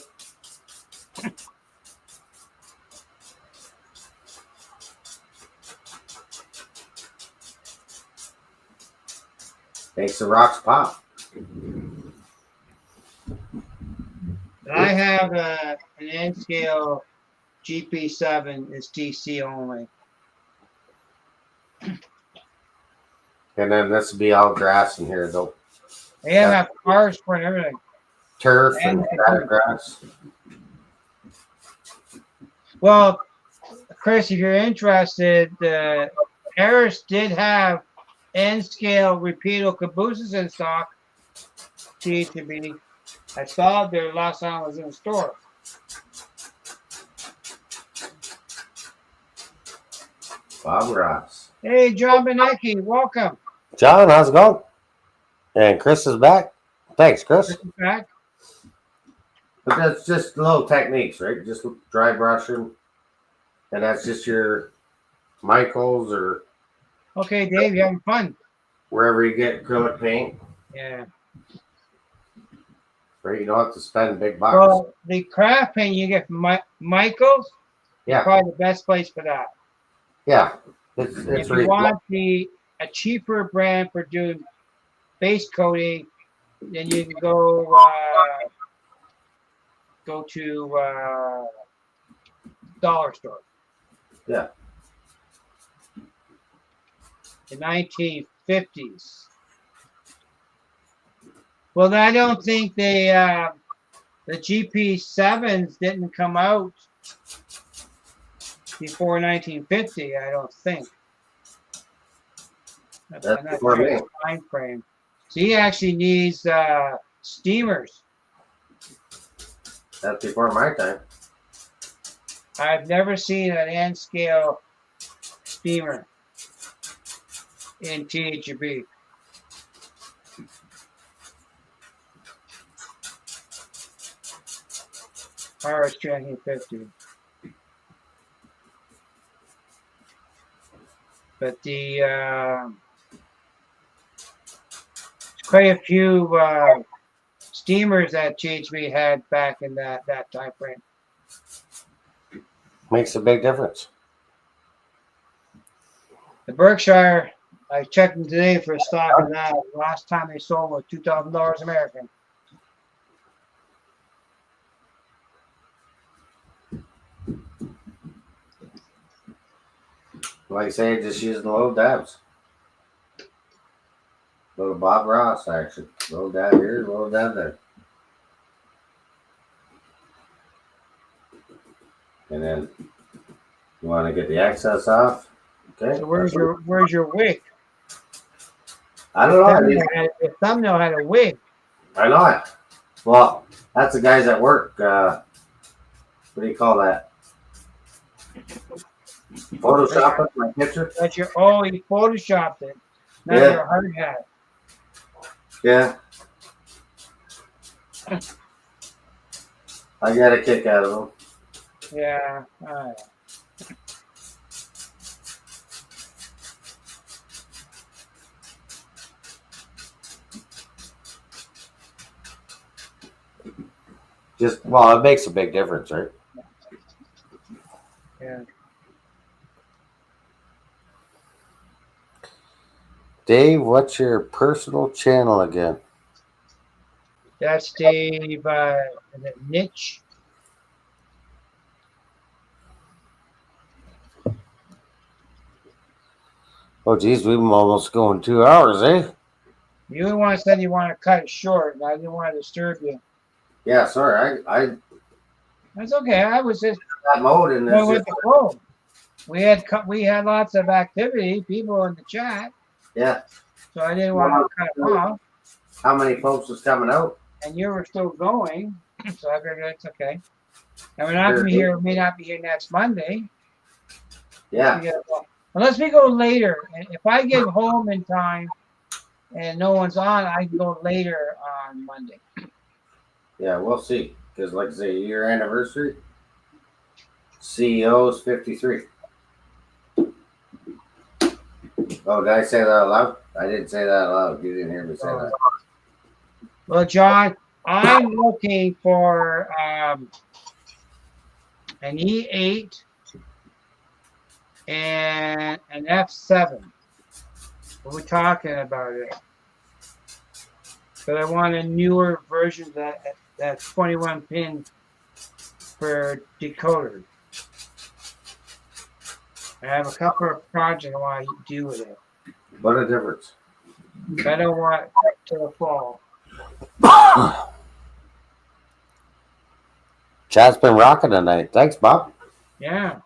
Makes the rocks pop. I have an N scale GP7. It's DC only. And then this will be all grass in here, though. They have cars for and everything. Turf and grass. Well, Chris, if you're interested, Harris did have N scale repeatable cabooses in stock. THB. I saw it there last time I was in the store. Bob Ross. Hey, John Benecki, welcome. John, how's it going? And Chris is back. Thanks, Chris. Back. But that's just little techniques, right? Just dry brushing. And that's just your Michaels or Okay, Dave, you having fun? wherever you get acrylic paint. Yeah. Right? You don't have to spend big bucks. Well, the craft paint you get from Michaels, Yeah. probably the best place for that. Yeah. It's If you reasonable. want a cheaper brand for doing base coating, then you can go to dollar store. Yeah. The 1950s. Well, I don't think the GP7s didn't come out before 1950. I don't think. I'm That's not before sure me. the time frame. So he actually needs steamers. That's before my time. I've never seen an N scale steamer in THB. RS 1950. But there's quite a few steamers that GHB had back in that time frame. Makes a big difference. The Berkshire, I checked them today for a stock of that. Last time they sold was $2,000 American. Like I say, just using little dabs. Little Bob Ross action. Little dab here, little dab there. And then you want to get the excess off. Okay. So where's your wig? I don't know. The thumbnail had a wig. I know it. Well, that's the guys at work. What do you call that? Photoshop my picture. That's he photoshopped it. Now Yeah. your hard hat. Yeah. I got a kick out of them. Yeah. Well, it makes a big difference, right? Yeah. Dave, what's your personal channel again? That's Dave Niche. Oh, geez, we've been almost going 2 hours, eh? You once said you want to cut it short, and I didn't want to disturb you. Yeah, sorry. I That's okay. I was just that mode and going with the flow. We had lots of activity, people in the chat. Yeah. So I didn't want to cut it off. How many folks was coming out? And you were still going, so I figured it's okay. And we're not going to be here. May not be here next Monday. Yeah. Unless we go later. And if I get home in time and no one's on, I can go later on Monday. Yeah, we'll see. Because, like I say, year anniversary, CEO's 53. Oh, did I say that out loud? I didn't say that out loud. You didn't hear me say that. Well, John, I'm looking for an E8 and an F7. We're talking about it. But I want a newer version that's 21 pin for decoder. I have a couple of projects I want to do with it. What a difference. I don't want it to fall. Chat's been rocking tonight. Thanks, Bob. Yeah.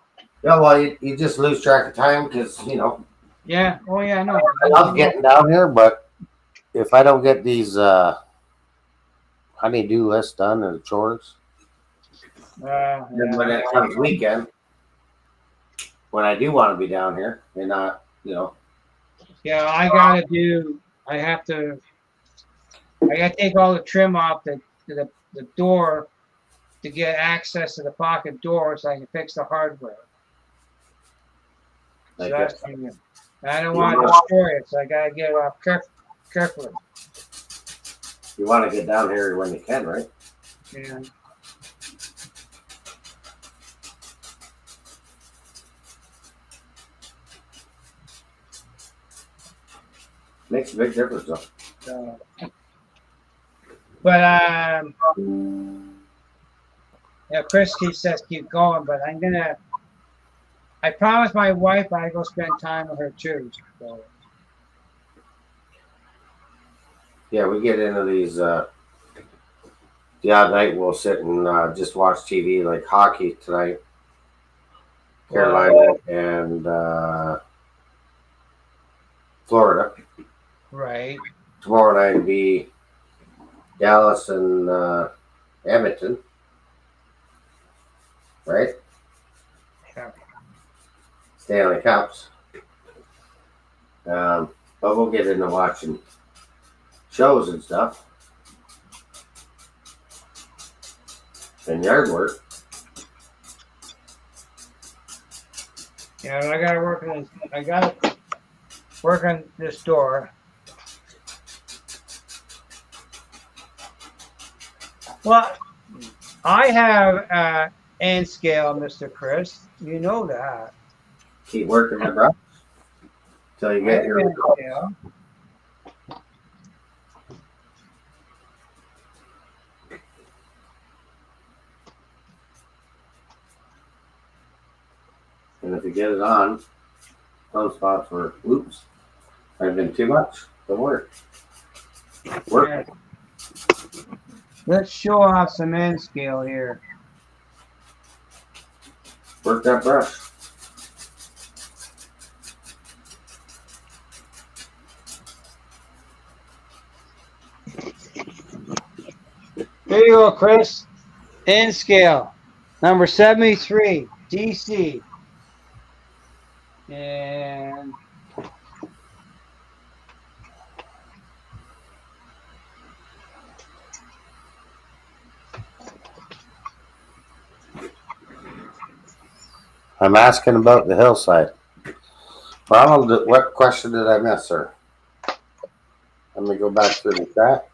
Yeah, well, you just lose track of time because, Yeah. Oh, yeah, I know. I love getting down here, but if I don't get these honey-do list done or chores, then when it comes weekend, when I do want to be down here and not, Yeah, I gotta take all the trim off the door to get access to the pocket door so I can fix the hardware. So that's I don't want to destroy it, so I gotta get it off carefully. You want to get down here when you can, right? Yeah. Makes a big difference, though. But Chris says keep going, but I promised my wife I'd go spend time with her too. So. Yeah, we get into these. The odd night we'll sit and just watch TV, like hockey tonight, Carolina and Florida. Right. Tomorrow night will be Dallas and Edmonton, right? Yeah. Stanley Cups. But we'll get into watching shows and stuff and yard work. Yeah, but I gotta work on this. I gotta work on this door. Well, I have N scale, Mr. Chris. You know that. Keep working the brush till you get your N results. scale. And if you get it on, those spots were, oops, I've been too much. Don't worry. Work. Yeah. Let's show off some N scale here. Work that brush. Here you go, Chris. N scale. Number 73, DC. And I'm asking about the hillside. Ronald, what question did I miss, sir? Let me go back through the chat.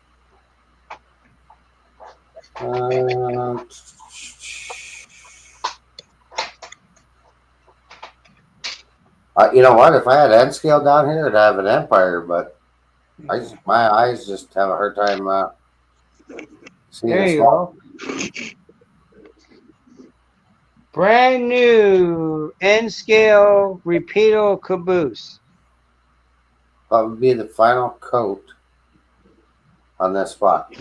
You know what? If I had N scale down here, I'd have an empire, but my eyes just have a hard time seeing there it. you go. Brand new N scale repeatable caboose. That would be the final coat on this spot.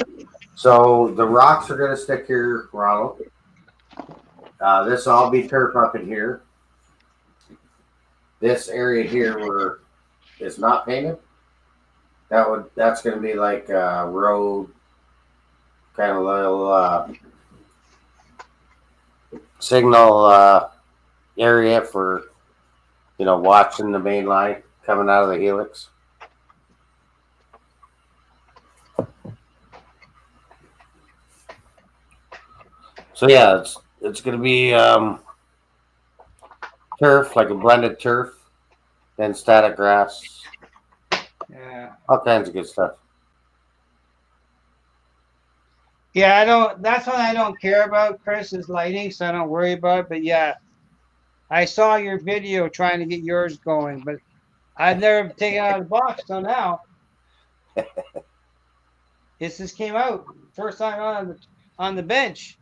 So the rocks are going to stick here, Ronald. This will all be turf up in here. This area here where it's not painted, that's going to be like a road, kind of little signal area for, watching the main line coming out of the helix. So yeah, it's going to be turf, like a blended turf, then static grass, Yeah. all kinds of good stuff. Yeah, that's what I don't care about, Chris, is lighting, so I don't worry about it. But yeah, I saw your video trying to get yours going, but I've never taken it out of the box till now. This just came out first time on the bench.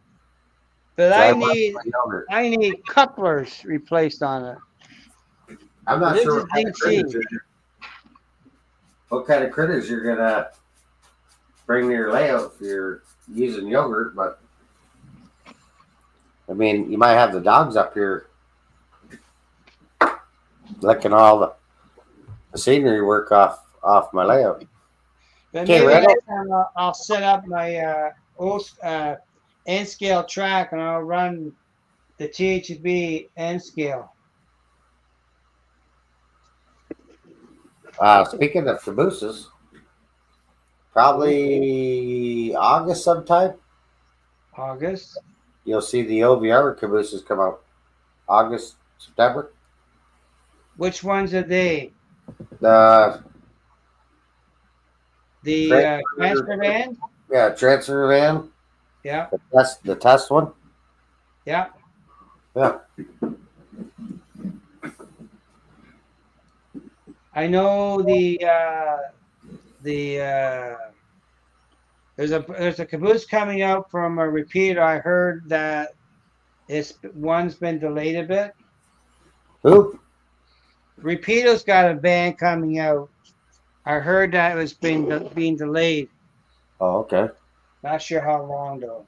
But So I need couplers replaced on it. I'm not This sure is what kind of critters you're gonna bring to your layout if you're using yogurt, but I mean, you might have the dogs up here licking all the scenery work off my layout. But Okay, maybe Randall. next time I'll set up my N scale track and I'll run the THB N scale. Speaking of cabooses, probably August sometime, August. you'll see the OVR cabooses come out. August, September. Which ones are they? The Transfer van? transfer van. Yeah. The test one. Yeah. Yeah. I know there's a caboose coming out from a repeater. I heard that one's been delayed a bit. Who? Repeater's got a van coming out. I heard that it was being delayed. Oh, okay. Not sure how long though.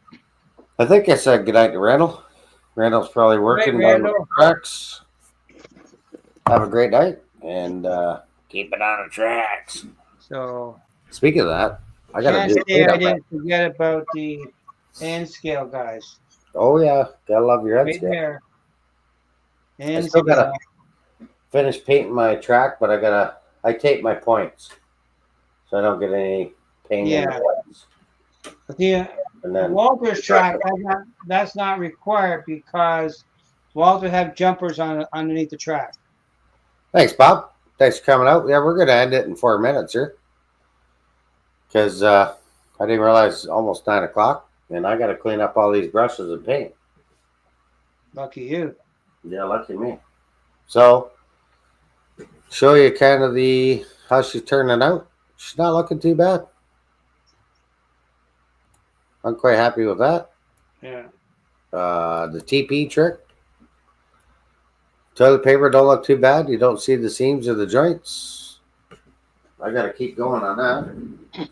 I think I said goodnight to Randall. Randall's probably working Right, down the Randall. tracks. Have a great night and keep it on the tracks. So Speaking of that, I gotta can't do say I cleanup. didn't forget about the N scale guys. Oh yeah, gotta love your head Right scale. there. I N still gotta scale. finish painting my track, but I tape my points so I don't get any pain in Yeah. the points. But the And then Walter's track, that's not required because Walter have jumpers on underneath the track. thanks, Bob. Thanks for coming out. Yeah, we're gonna end it in 4 minutes here because I didn't realize it's almost 9 o'clock, and I gotta clean up all these brushes and paint. Lucky you. Yeah, lucky me. So, show you kind of how she's turning out. She's not looking too bad. I'm quite happy with that. Yeah. The TP trick. Toilet paper don't look too bad. You don't see the seams or the joints. I gotta keep going on that.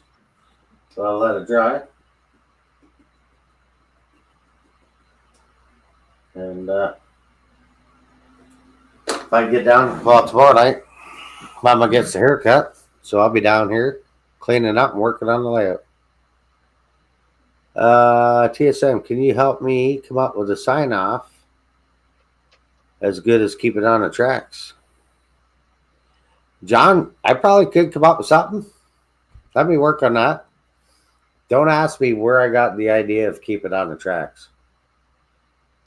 So I'll let it dry. And if I get down, well, tomorrow night, Mama gets the haircut. So I'll be down here cleaning up and working on the layout. TSM, can you help me come up with a sign off as good as keep it on the tracks? John, I probably could come up with something. Let me work on that. Don't ask me where I got the idea of keep it on the tracks.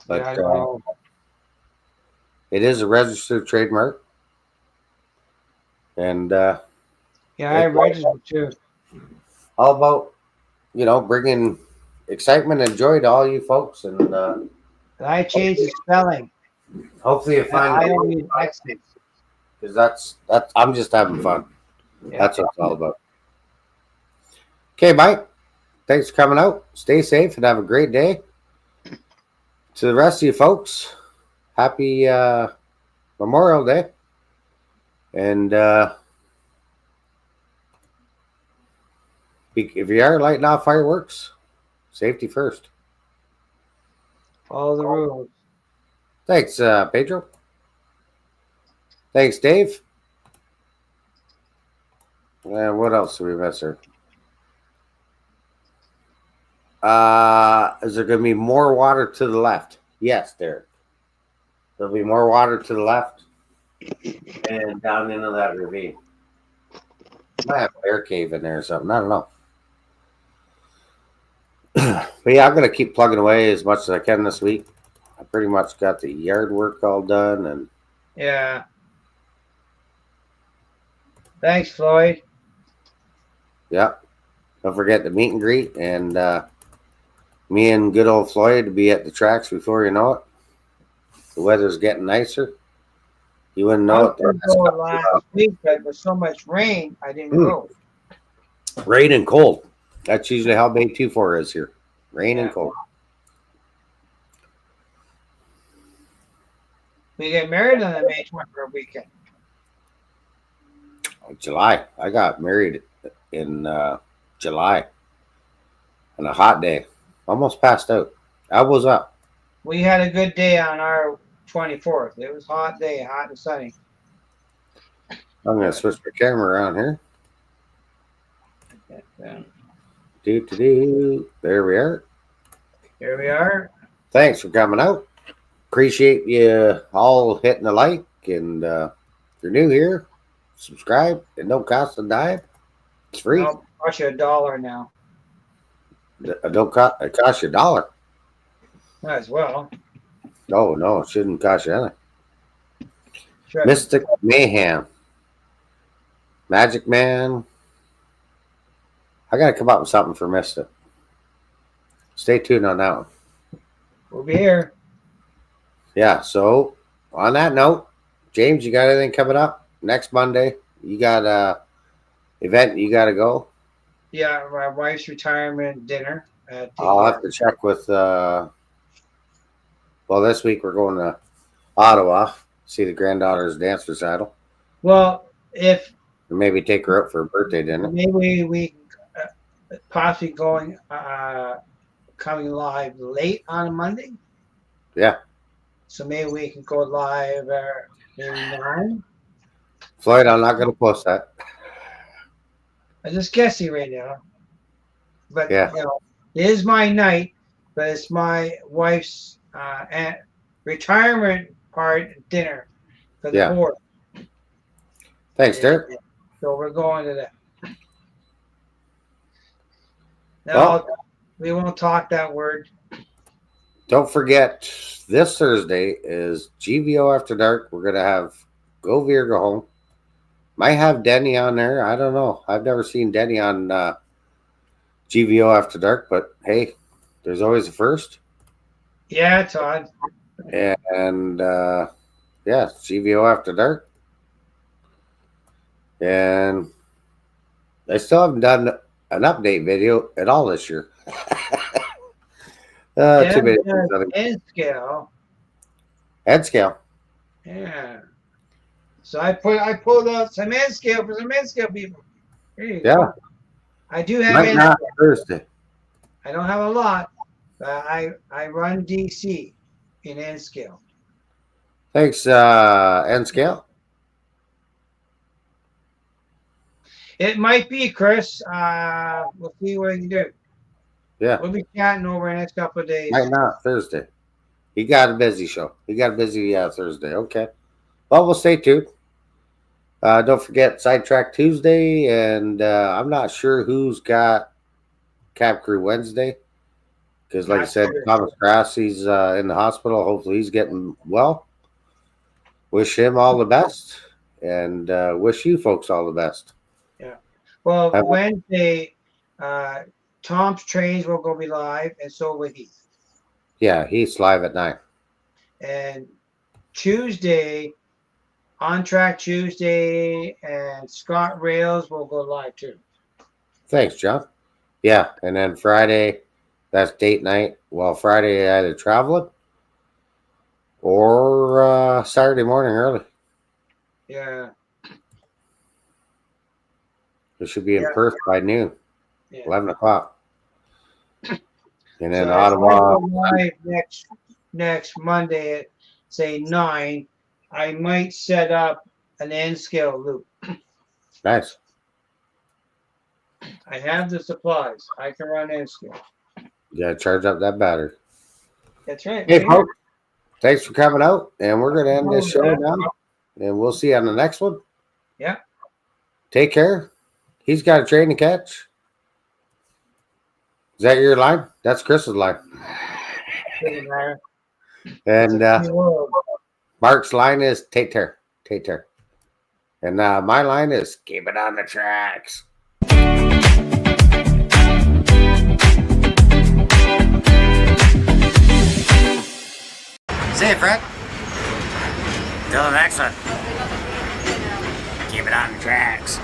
But Yeah, I know. it is a registered trademark. And Yeah, I registered too. all about, bringing excitement and joy to all you folks. And I changed the spelling. hopefully you find I don't use X's. because that's I'm just having fun. Yeah. That's what it's all about. Okay, Mike. Thanks for coming out. Stay safe and have a great day. To the rest of you folks, happy Memorial Day. And if you are lighting off fireworks, safety first. Follow the rules. Thanks, Pedro. Thanks, Dave. And what else do we miss here? Is there going to be more water to the left? Yes, Derek. There'll be more water to the left and down into that ravine. Might have a bear cave in there or something. I don't know. But yeah, I'm going to keep plugging away as much as I can this week. I pretty much got the yard work all done. And Yeah. Thanks, Floyd. yeah, don't forget the meet and greet. And me and good old Floyd to be at the tracks before you know it. The weather's getting nicer. You wouldn't know it. Last week, but there was so much rain, I didn't go. Rain and cold. That's usually how Bay 2-4 is here. Rain and cold. We get married on the May 24th weekend. July. I got married in July on a hot day. Almost passed out. I was up. We had a good day on our 24th. It was a hot day, hot and sunny. I'm going to switch my camera around here. Yeah. There we are. Here we are. Thanks for coming out. Appreciate you all hitting the like. And if you're new here, subscribe. It don't cost a dime. It's free. It'll cost you $1 now. It costs you $1. Might as well. No, it shouldn't cost you anything. Sure. Mystic Mayhem. Magic Man. I got to come up with something for Mystic. Stay tuned on that one. We'll be here. Yeah, so on that note, James, you got anything coming up next Monday? You got a event you got to go? Yeah, my wife's retirement dinner. I'll have to check with, well, this week we're going to Ottawa, see the granddaughter's dance recital. Well, if Maybe take her out for her birthday dinner. Maybe we possibly coming live late on a Monday. Yeah. So maybe we can go live maybe 9. Floyd, I'm not going to post that. I'm just guessing right now. But Yeah. you know, it is my night, but it's my wife's retirement dinner for the board. Thanks, Derek. So we're going to that. No, Well, we won't talk that word. Don't forget, this Thursday is GVO After Dark. We're going to have Go Veer, Go Home. Might have Denny on there. I don't know. I've never seen Denny on GVO After Dark, but hey, there's always a first. Yeah, Todd. And yeah, GVO After Dark. And I still haven't done an update video at all this year. Too many N scale. Head scale. Yeah. So I pulled out some N scale for some N scale people. Here you go. I do have Might not Thursday. I don't have a lot, but I run DC in N scale. Thanks, N scale. It might be, Chris. We'll see what we can do. Yeah. We'll be chatting over the next couple of days. Might not Thursday. He got a busy show. He got a busy Thursday. Okay. Well, we'll stay tuned. Don't forget Sidetrack Tuesday, and I'm not sure who's got Cab Crew Wednesday. Because, like I said, Thomas Grass, he's in the hospital. Hopefully he's getting well. Wish him all the best, and wish you folks all the best. Yeah. Well, Wednesday, Tom's Trains will go be live, and so will Heath. Yeah, he's live at 9. And Tuesday, On Track Tuesday, and Scott Rails will go live too. Thanks, John. Yeah, and then Friday, that's date night. Well, Friday either traveling or Saturday morning early. Yeah. We should be in Perth by noon, 11 o'clock. And then so Ottawa. Next Monday at, say, 9, I might set up an N scale loop. Nice. I have the supplies. I can run N scale. You got to charge up that battery. That's right. Hey, folks, thanks for coming out. And we're going to end this show now. And we'll see you on the next one. Yeah. Take care. He's got a train to catch. Is that your line? That's Chris's line. And Mark's line is take care. Take care. And my line is keep it on the tracks. See you, Fred. Till the next one. Keep it on the tracks.